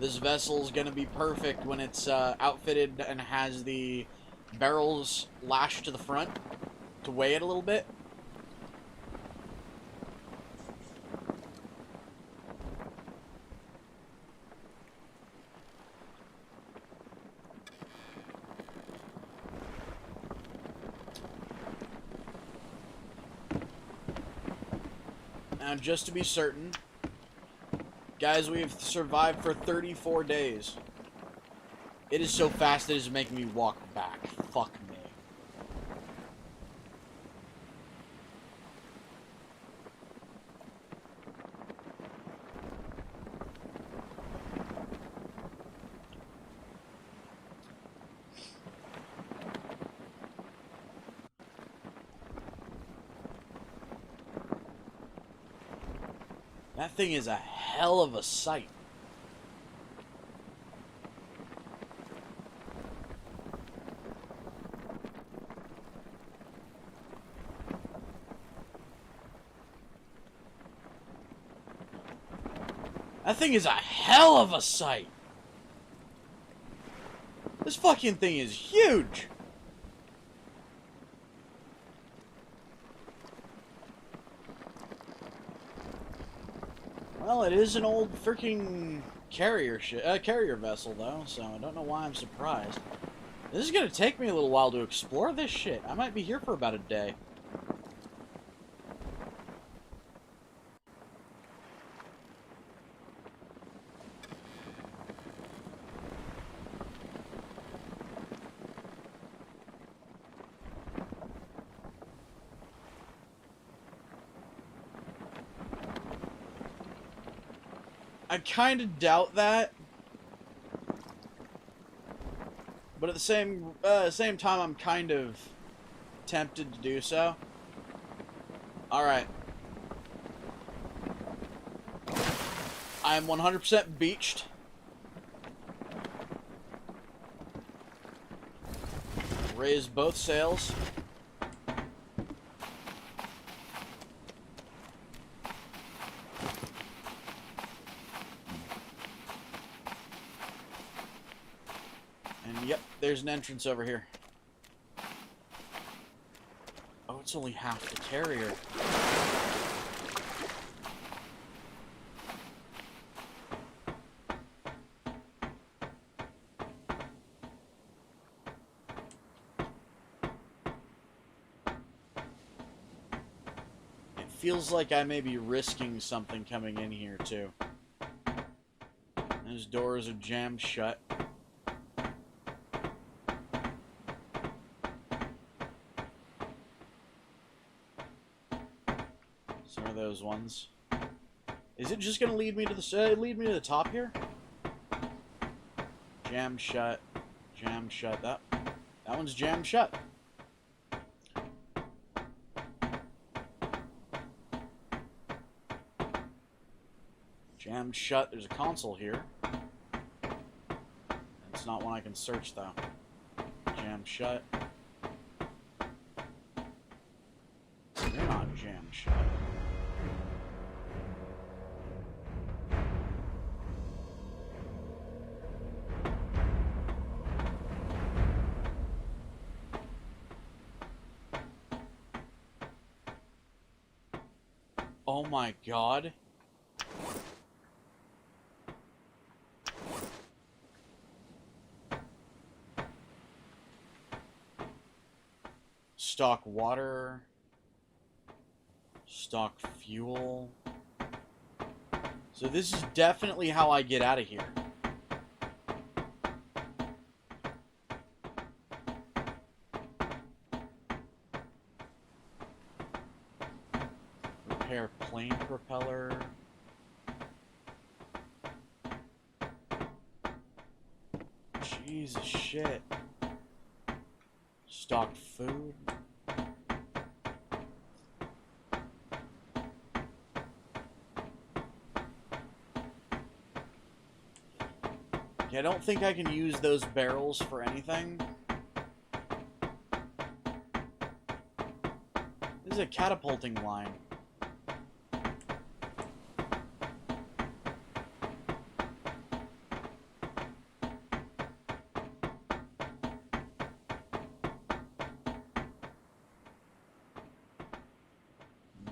This vessel's gonna be perfect when it's outfitted and has the barrels lashed to the front to weigh it a little bit. Now, just to be certain, guys, we have survived for 34 days. It is so fast that it is making me walk back. Fuck me. That thing is a hell of a sight. That thing is a hell of a sight. This fucking thing is huge. Well, it is an old freaking carrier vessel, though, so I don't know why I'm surprised. This is gonna take me a little while to explore this shit. I might be here for about a day. I kind of doubt that, but at the same time, I'm kind of tempted to do so. All right, I am 100% beached. Raise both sails. Yep, there's an entrance over here. Oh, it's only half the carrier. It feels like I may be risking something coming in here, too. Those doors are jammed shut. Some of those ones. Is it just gonna lead me to the top here? Jammed shut. Jammed shut. That one's jammed shut. Jammed shut. There's a console here. It's not one I can search though. Jammed shut. You're not jammed shut. Oh my god. Stock water. Stock fuel. So this is definitely how I get out of here. Repair plane propeller. Jesus shit. Stock food. Okay, I don't think I can use those barrels for anything. This is a catapulting line.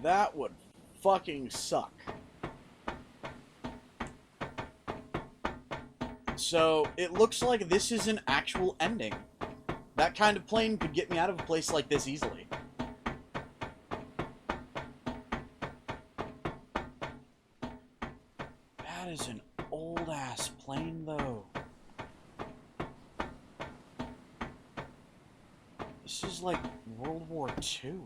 That would fucking suck. So, it looks like this is an actual ending. That kind of plane could get me out of a place like this easily. That is an old-ass plane, though. This is like World War II.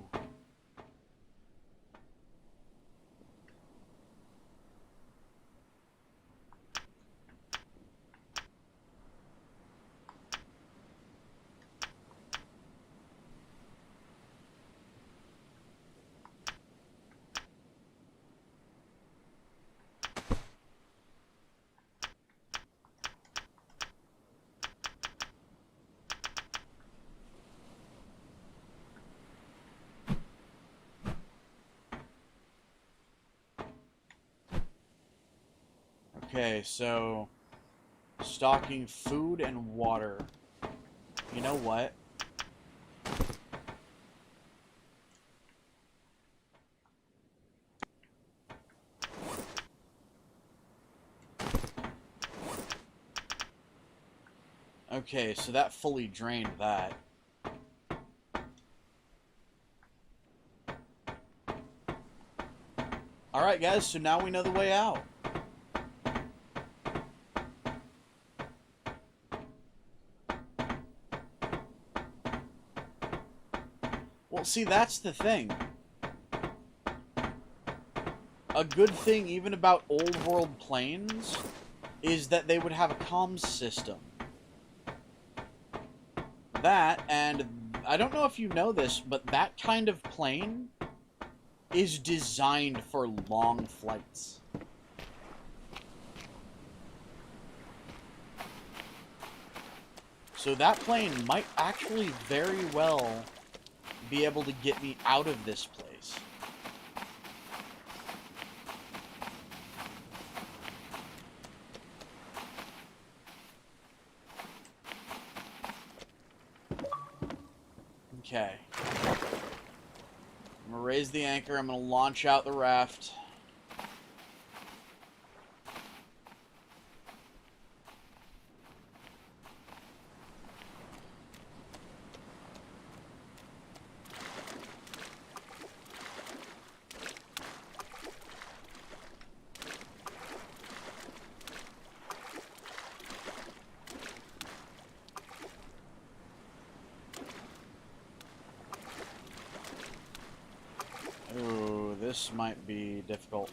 Okay, so stocking food and water. You know what? Okay, so that fully drained that. Alright guys, so now we know the way out. Well, see, that's the thing. A good thing even about old world planes is that they would have a comms system. That, and I don't know if you know this, but that kind of plane is designed for long flights. So that plane might actually very well be able to get me out of this place. Okay. I'm gonna raise the anchor, I'm gonna launch out the raft. Ooh, this might be difficult.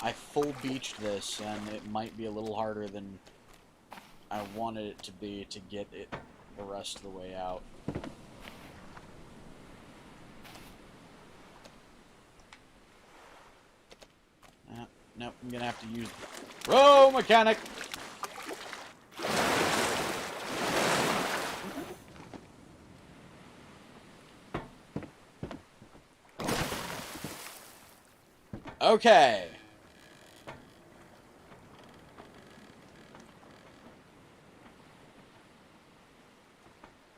I full beached this, and it might be a little harder than I wanted it to be to get it the rest of the way out. Nope, I'm gonna have to use... Row mechanic! Okay.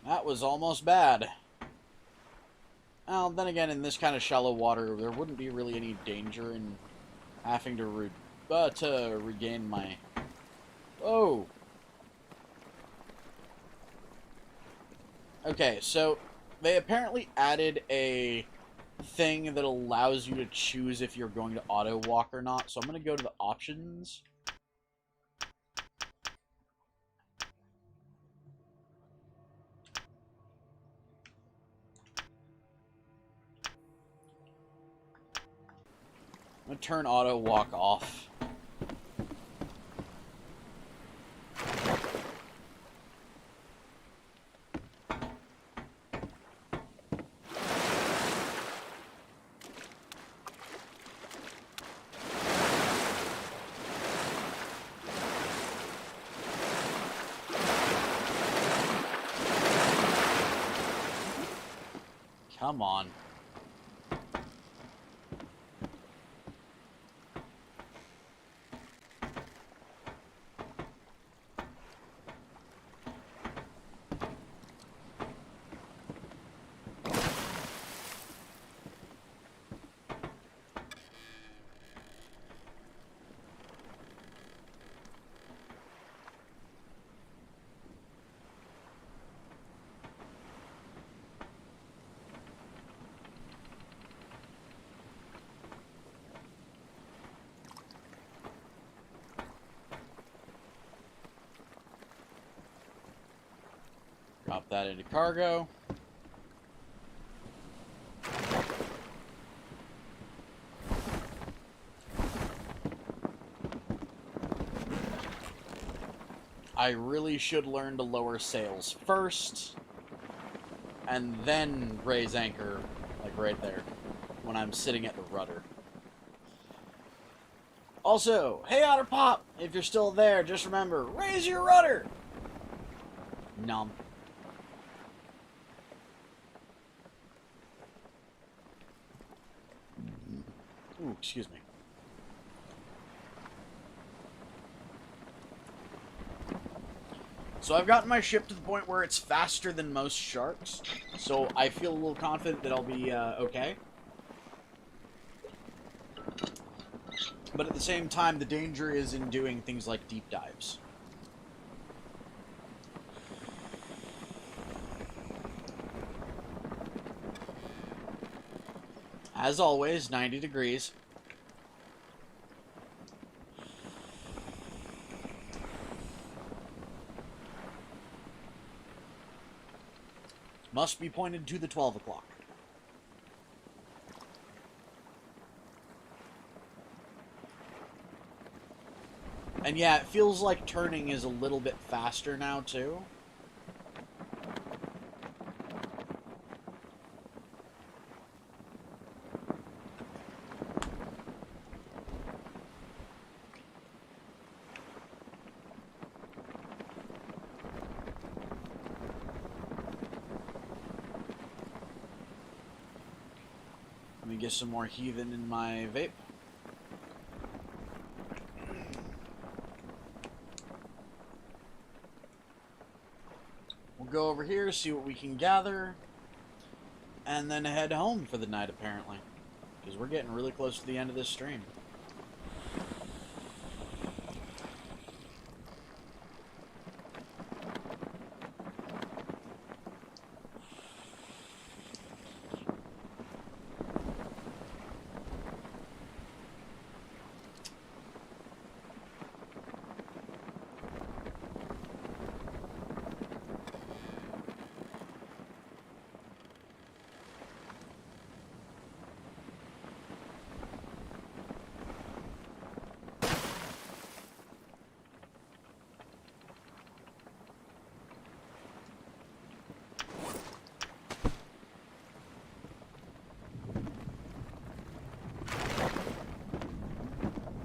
That was almost bad. Well, then again, in this kind of shallow water, there wouldn't be really any danger in having to regain my... Oh! Okay, so they apparently added a thing that allows you to choose if you're going to auto walk or not. So I'm going to go to the options. I'm going to turn auto walk off. Come on. Drop that into cargo. I really should learn to lower sails first, and then raise anchor, like right there, when I'm sitting at the rudder. Also, hey Otter Pop, if you're still there, just remember, raise your rudder! Nom. Ooh, excuse me. So I've gotten my ship to the point where it's faster than most sharks, so I feel a little confident that I'll be okay. But at the same time, the danger is in doing things like deep dives. As always, 90 degrees. Must be pointed to the 12 o'clock. And yeah, it feels like turning is a little bit faster now, too. Let me get some more heathen in my vape. We'll go over here, see what we can gather, and then head home for the night, apparently. Because we're getting really close to the end of this stream.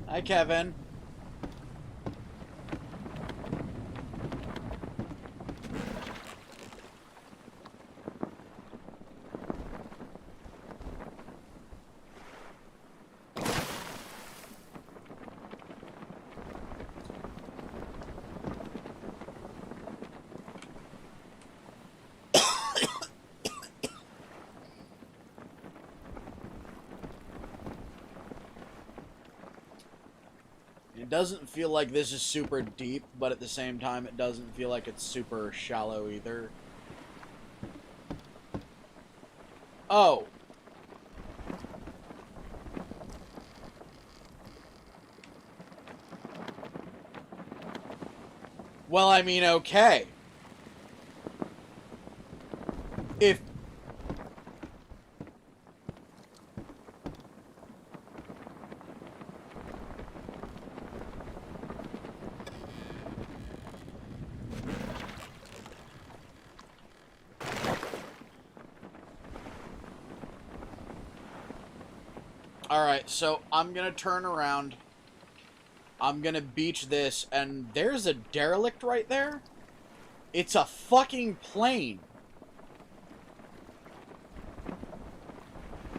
Hi, Kevin. It doesn't feel like this is super deep, but at the same time, it doesn't feel like it's super shallow either. Oh. Well, I mean, okay. If... Alright, so I'm gonna turn around. I'm gonna beach this, and there's a derelict right there? It's a fucking plane.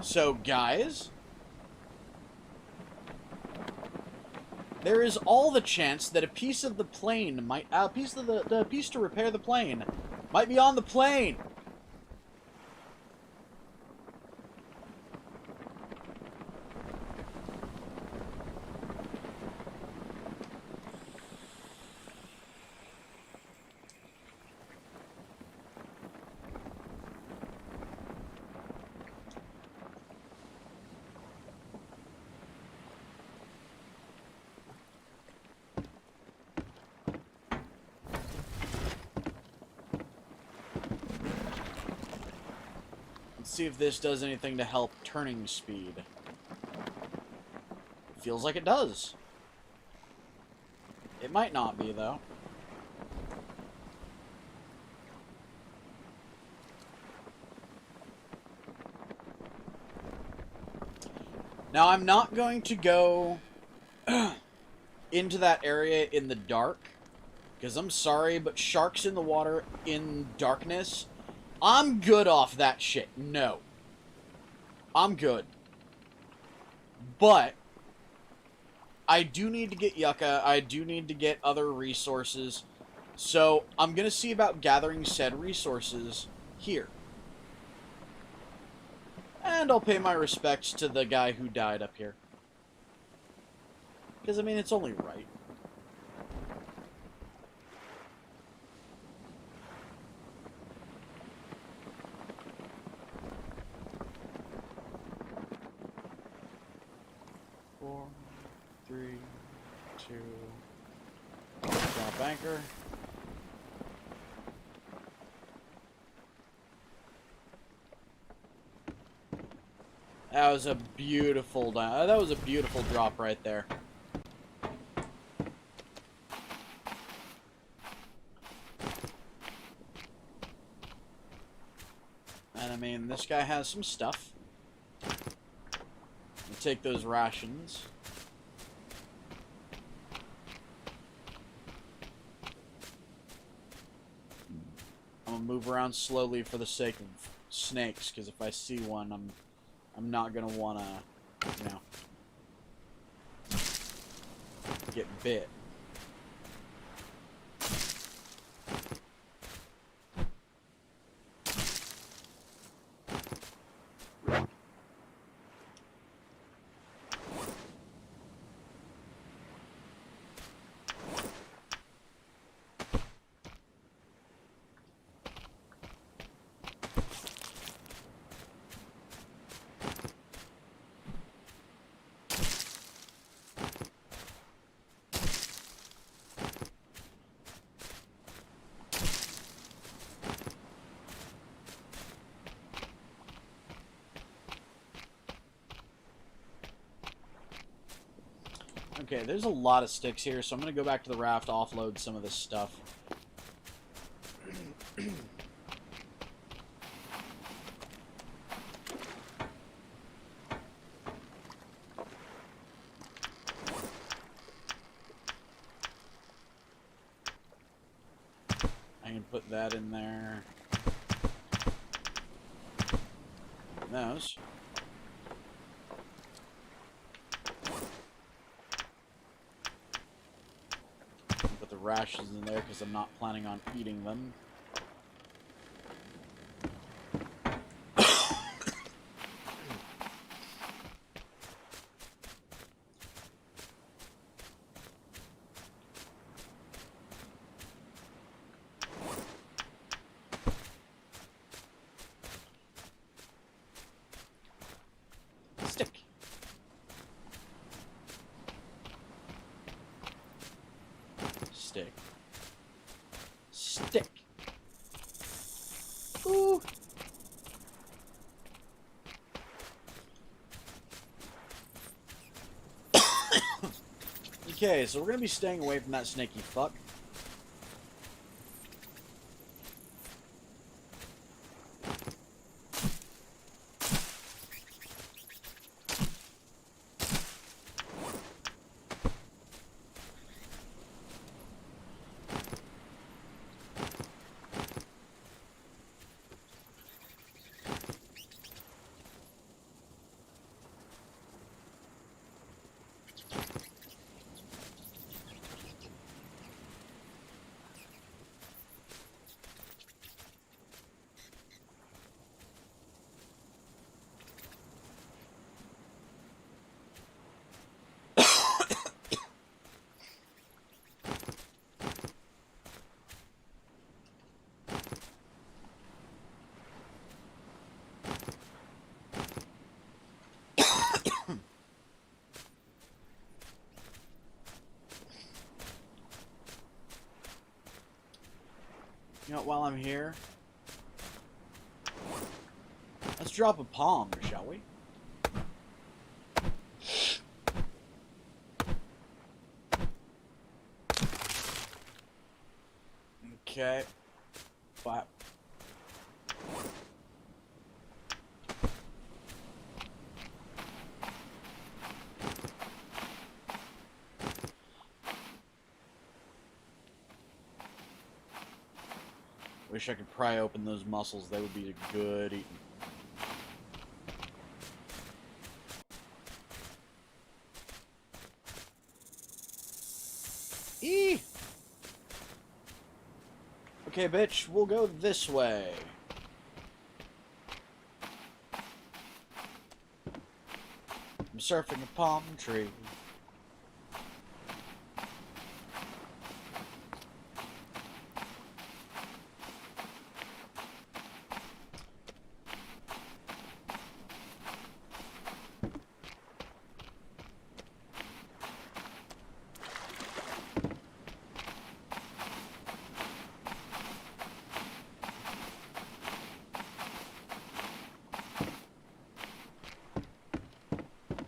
So, guys, there is all the chance that a piece of the plane might, a piece of the piece to repair the plane might be on the plane. Let's see if this does anything to help turning speed. Feels like it does. It might not be, though. Now, I'm not going to go into that area in the dark, because I'm sorry, but sharks in the water in darkness, I'm good off that shit. No. I'm good. But I do need to get yucca. I do need to get other resources. So I'm going to see about gathering said resources here. And I'll pay my respects to the guy who died up here. Because, I mean, it's only right. Four, three, two, drop anchor. That was a beautiful drop right there. And I mean, this guy has some stuff. We'll take those rations. I'm gonna move around slowly for the sake of snakes, because if I see one, I'm not gonna wanna, you know, get bit. Okay, there's a lot of sticks here, so I'm going to go back to the raft, offload some of this stuff. I can put that in there. Those. Put the rations in there because I'm not planning on eating them. Stick. Stick. Stick. Ooh. Okay, so we're gonna be staying away from that snaky fuck. You know, while I'm here, let's drop a palm, shall we? Okay. Wow. Wish I could pry open those mussels. They would be good eating. Eee! Okay, bitch, we'll go this way. I'm surfing a palm tree.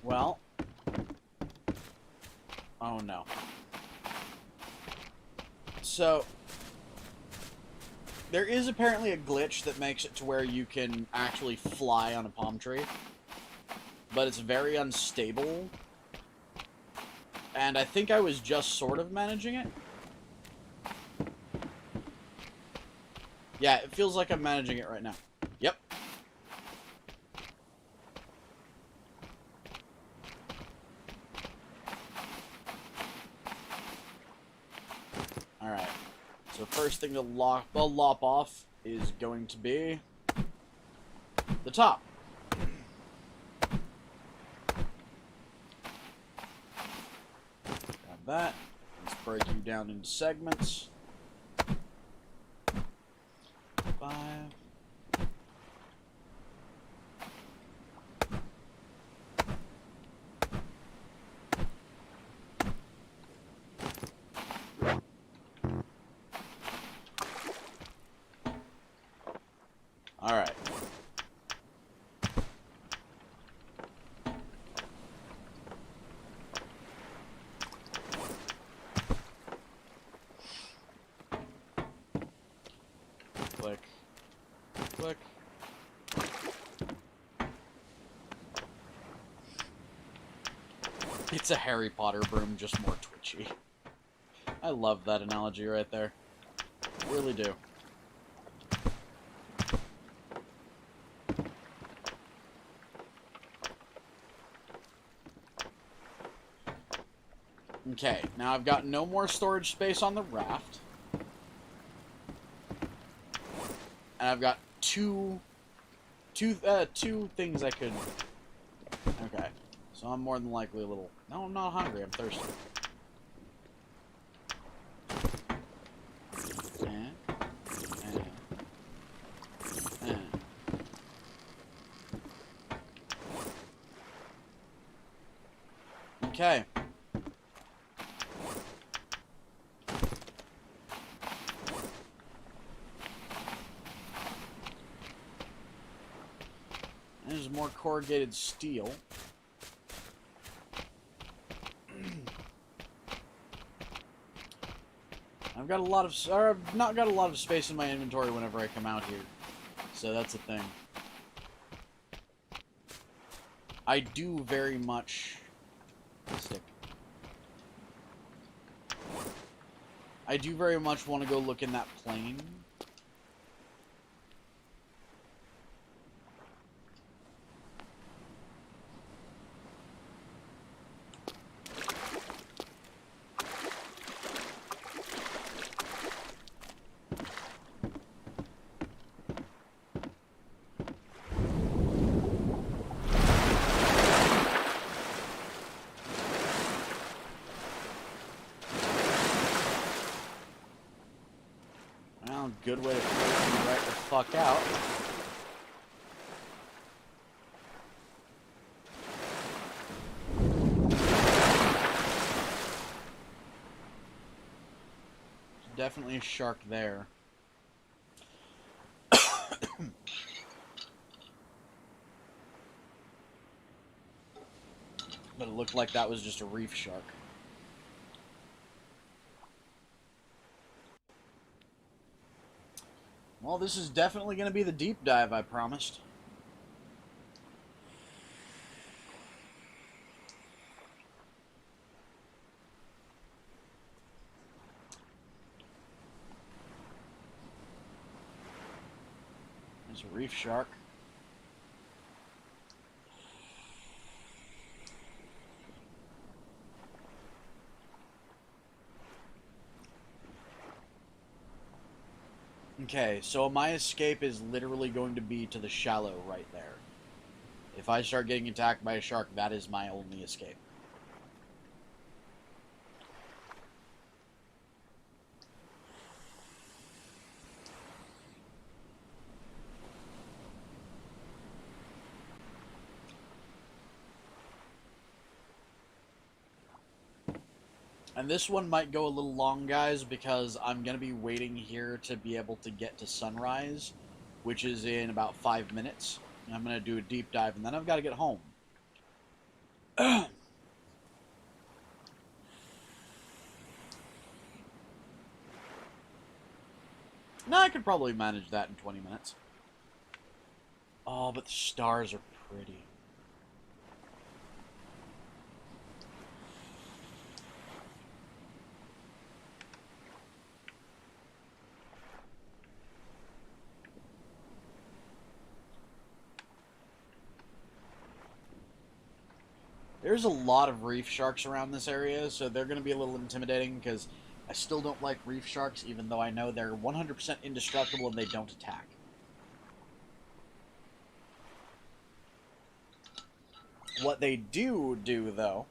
Well. Oh no. So, there is apparently a glitch that makes it to where you can actually fly on a palm tree. But it's very unstable. And I think I was just sort of managing it. Yeah, it feels like I'm managing it right now. Yep. Alright. So first thing to lop off is going to be the top. Grab that. Let's break you down into segments. 5. All right. Click. Click. It's a Harry Potter broom, just more twitchy. I love that analogy right there. Really do. Okay, now I've got no more storage space on the raft. And I've got two things I could... Okay, so I'm more than likely a little... No, I'm not hungry, I'm thirsty. Okay. There's more corrugated steel. I've got a lot of, or I've not got a lot of space in my inventory whenever I come out here, so that's a thing. I do very much stick. I do very much want to go look in that plane. Well, good way to force me right the fuck out. Definitely a shark there. But it looked like that was just a reef shark. Well, this is definitely going to be the deep dive I promised. There's a reef shark. Okay, so my escape is literally going to be to the shallow right there. If I start getting attacked by a shark, that is my only escape. And this one might go a little long, guys, because I'm going to be waiting here to be able to get to sunrise, which is in about 5 minutes. I'm going to do a deep dive, and then I've got to get home. Now, I could probably manage that in 20 minutes. Oh, but the stars are pretty. There's a lot of reef sharks around this area, so they're going to be a little intimidating because I still don't like reef sharks, even though I know they're 100% indestructible and they don't attack. What they do, though,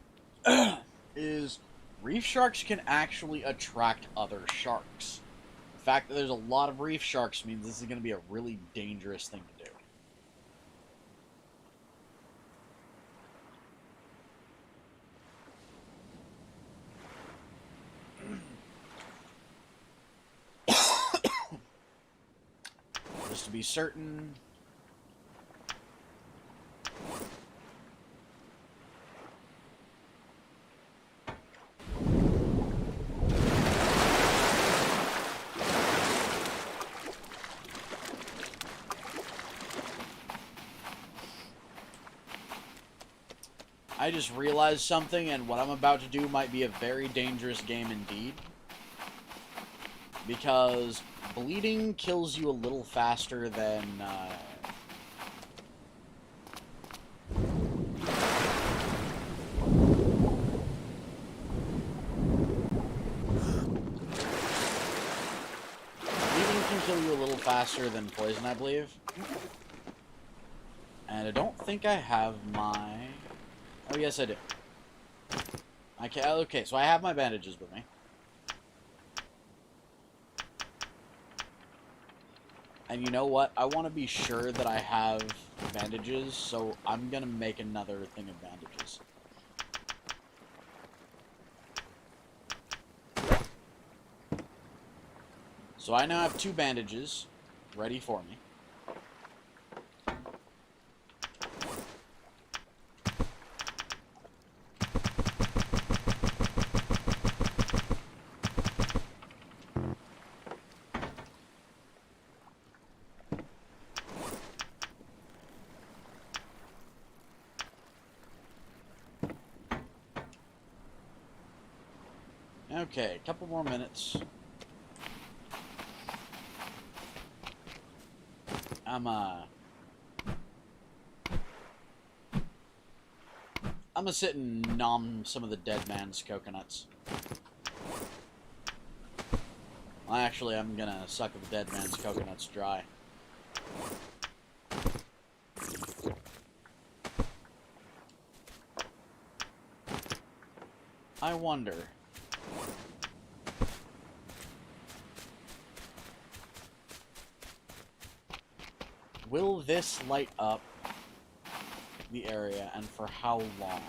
is reef sharks can actually attract other sharks. The fact that there's a lot of reef sharks means this is going to be a really dangerous thing to do. Just to be certain. I just realized something, and what I'm about to do might be a very dangerous game indeed. Because bleeding kills you a little faster than... Bleeding can kill you a little faster than poison, I believe. And I don't think I have my... Oh, yes, I do. Okay, so I have my bandages with me. And you know what? I want to be sure that I have bandages, so I'm going to make another thing of bandages. So I now have 2 bandages ready for me. Okay, a couple more minutes. I'm gonna sit and nom some of the dead man's coconuts. Well, actually, I'm gonna suck the dead man's coconuts dry. I wonder... Will this light up the area, and for how long?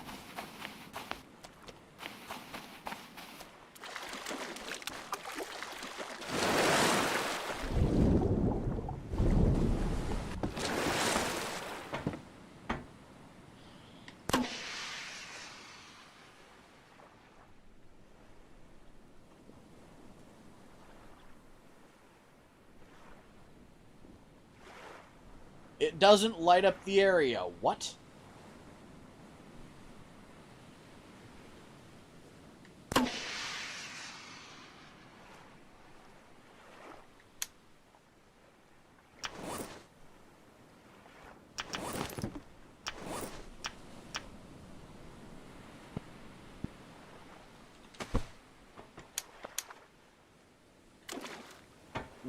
It doesn't light up the area. What?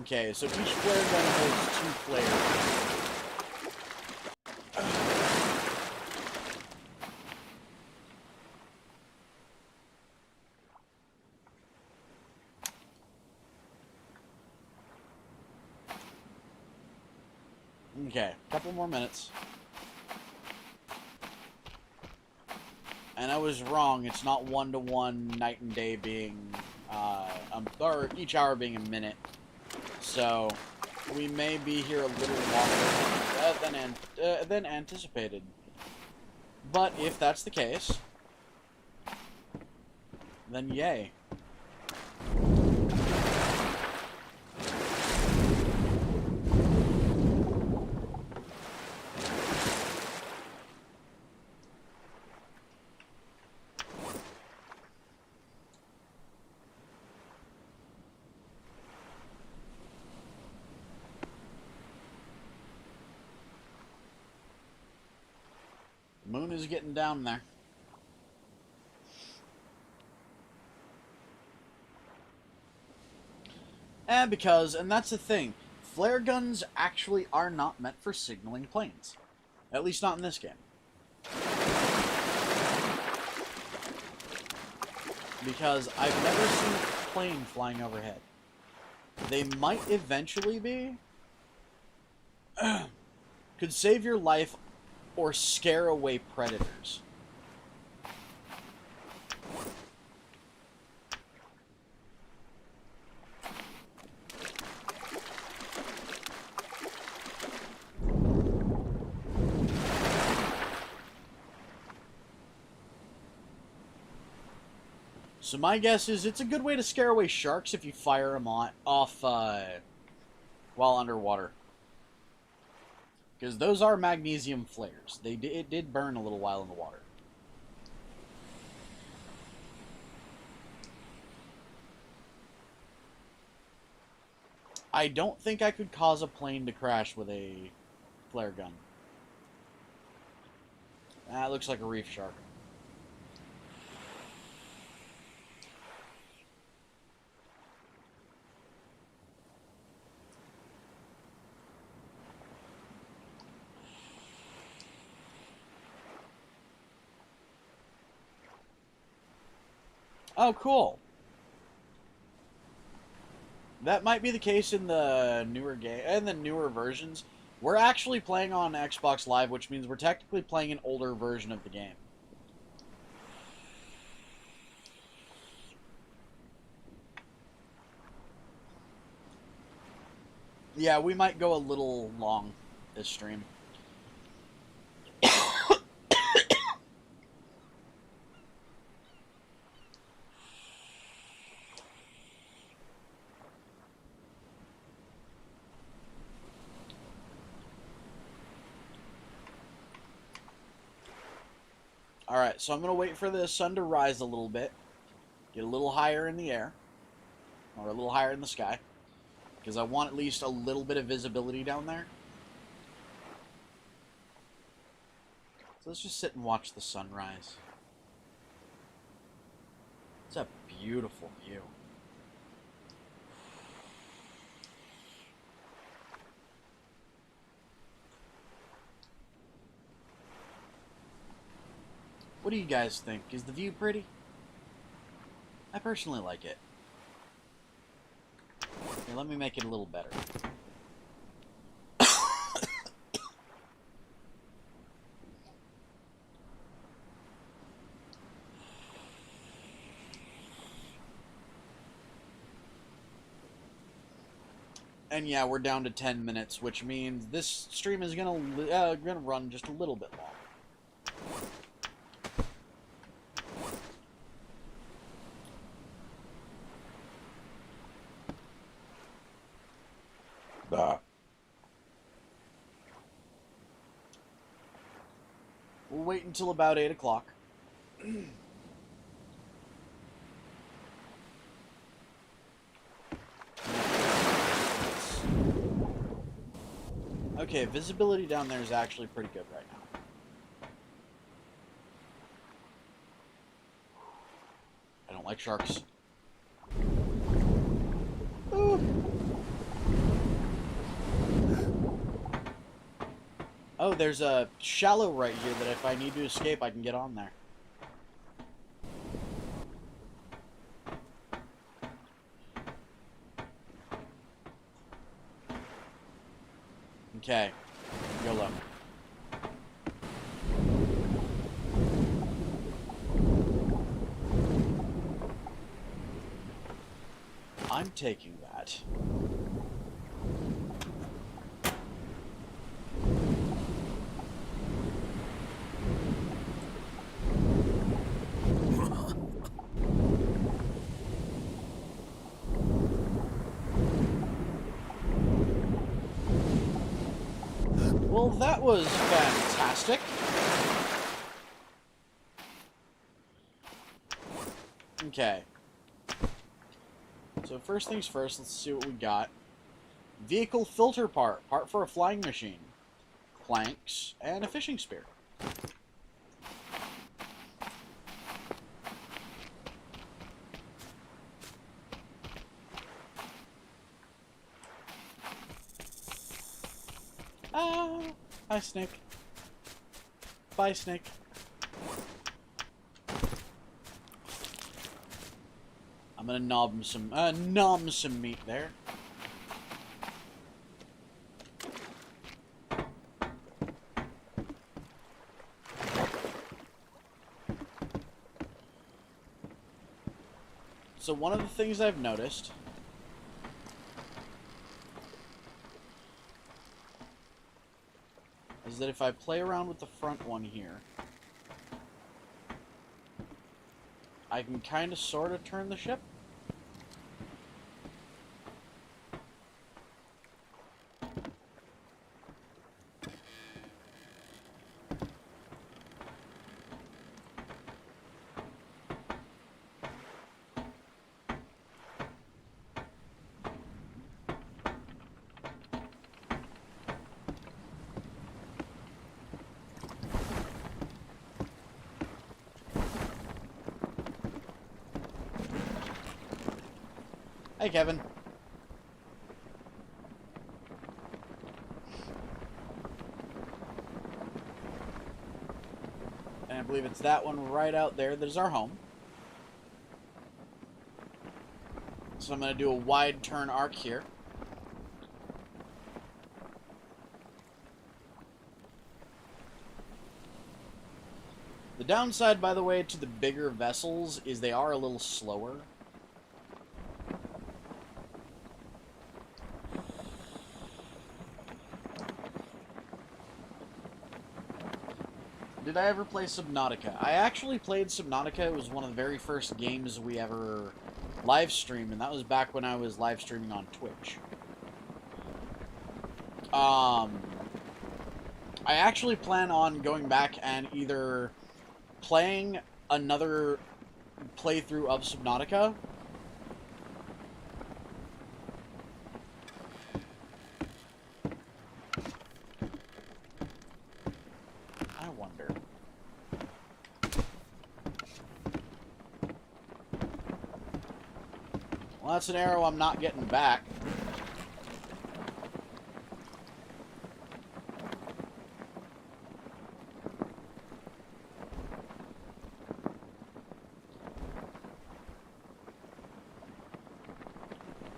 Okay, so each flare gun holds 2 flares. Okay, couple more minutes. And I was wrong, it's not 1-to-1 night and day being, or each hour being a minute. So, we may be here a little longer than anticipated. But if that's the case, then yay. Moon is getting down there. And that's the thing, flare guns actually are not meant for signaling planes. At least not in this game. Because I've never seen a plane flying overhead. They might eventually be. Could save your life or scare away predators. So my guess is it's a good way to scare away sharks if you fire them off while underwater. Because those are magnesium flares. It did burn a little while in the water. I don't think I could cause a plane to crash with a flare gun. That looks like a reef shark. Oh, cool. That might be the case in the newer game and the newer versions. We're actually playing on Xbox Live, which means we're technically playing an older version of the game. Yeah, we might go a little long this stream. Alright, so I'm going to wait for the sun to rise a little bit. Get a little higher in the air. Or a little higher in the sky. Because I want at least a little bit of visibility down there. So let's just sit and watch the sunrise. It's a beautiful view. What do you guys think? Is the view pretty? I personally like it. Here, let me make it a little better. And yeah, we're down to 10 minutes, which means this stream is gonna run just a little bit long. wait until about 8 o'clock. Okay, visibility down there is actually pretty good right now. I don't like sharks. Ooh. Oh, there's a shallow right here that if I need to escape, I can get on there. Okay. YOLO. I'm taking that. Well, that was fantastic. Okay. So first things first, let's see what we got. Vehicle filter part. Part for a flying machine. Planks, and a fishing spear. Ah, hi, Snake. Bye, Snake. I'm gonna nom some meat there. So one of the things I've noticed is that if I play around with the front one here, I can kind of sort of turn the ship. Hey, Kevin. And I believe it's that one right out there that is our home. So I'm going to do a wide turn arc here. The downside, by the way, to the bigger vessels is they are a little slower. Did I ever play Subnautica? I actually played Subnautica. It was one of the very first games we ever live streamed, and that was back when I was live streaming on Twitch. I actually plan on going back and either playing another playthrough of Subnautica, I wonder. Well, that's an arrow I'm not getting back.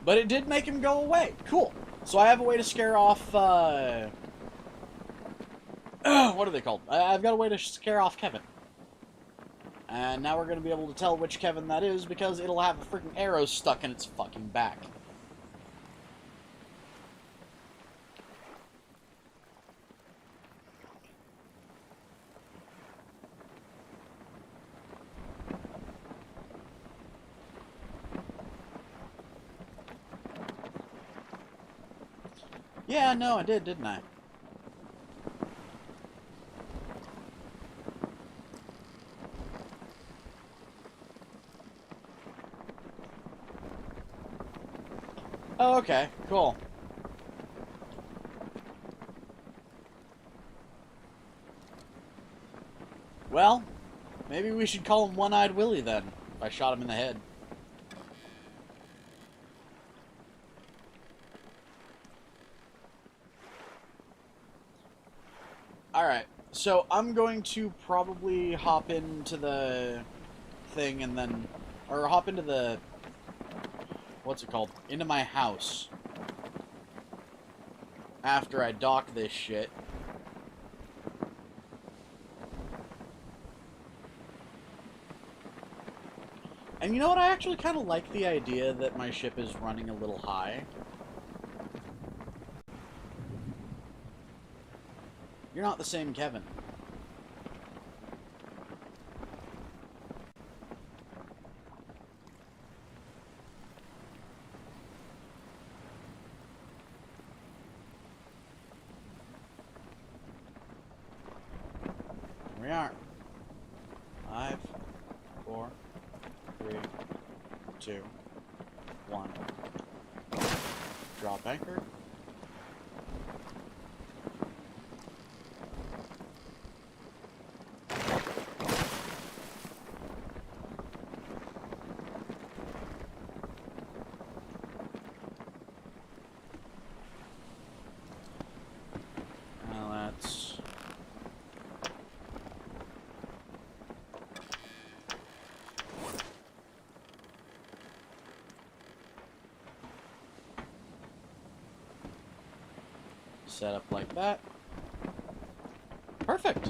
But it did make him go away. Cool. So I have a way to scare off, what are they called? I've got a way to scare off Kevin. And now we're going to be able to tell which Kevin that is because it'll have a freaking arrow stuck in its fucking back. Yeah, no, I did, didn't I? Oh, okay. Cool. Well, maybe we should call him One-Eyed Willie then, if I shot him in the head. Alright, so I'm going to probably hop into the thing and then... Or hop into the... What's it called? Into my house. After I dock this shit. And you know what? I actually kind of like the idea that my ship is running a little high. You're not the same Kevin. Here we are. 5, 4, 3, 2, 1. Drop anchor. Now that's... set up like that. Perfect.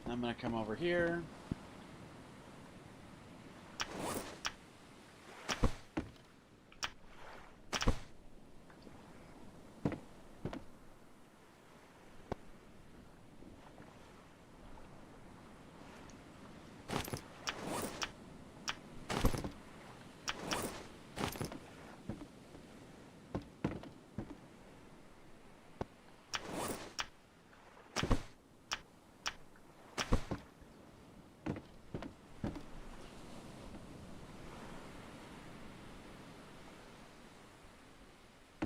I'm gonna come over here.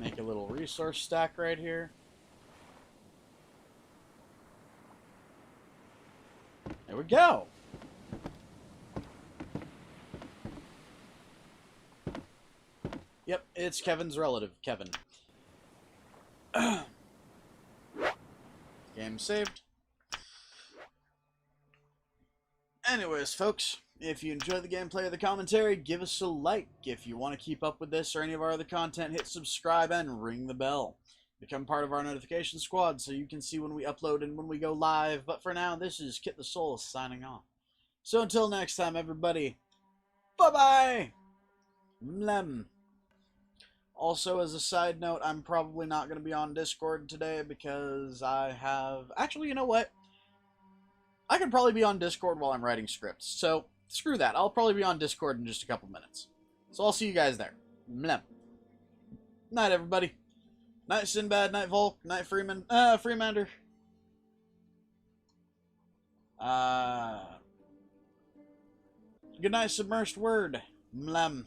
Make a little resource stack right here. There we go. Yep, it's Kevin's relative, Kevin. Game saved. Anyways, folks, if you enjoy the gameplay or the commentary, give us a like. If you want to keep up with this or any of our other content, hit subscribe and ring the bell. Become part of our notification squad so you can see when we upload and when we go live. But for now, this is Kitthesoulless signing off. So until next time, everybody, bye-bye! Mlem. Also, as a side note, I'm probably not going to be on Discord today because I have... Actually, you know what? I could probably be on Discord while I'm writing scripts. So, screw that. I'll probably be on Discord in just a couple minutes. So I'll see you guys there. Mlem. Night, everybody. Night, Sinbad. Night, Volk. Night, Freeman. Freemander. Good night, Submersed Word. Mlem.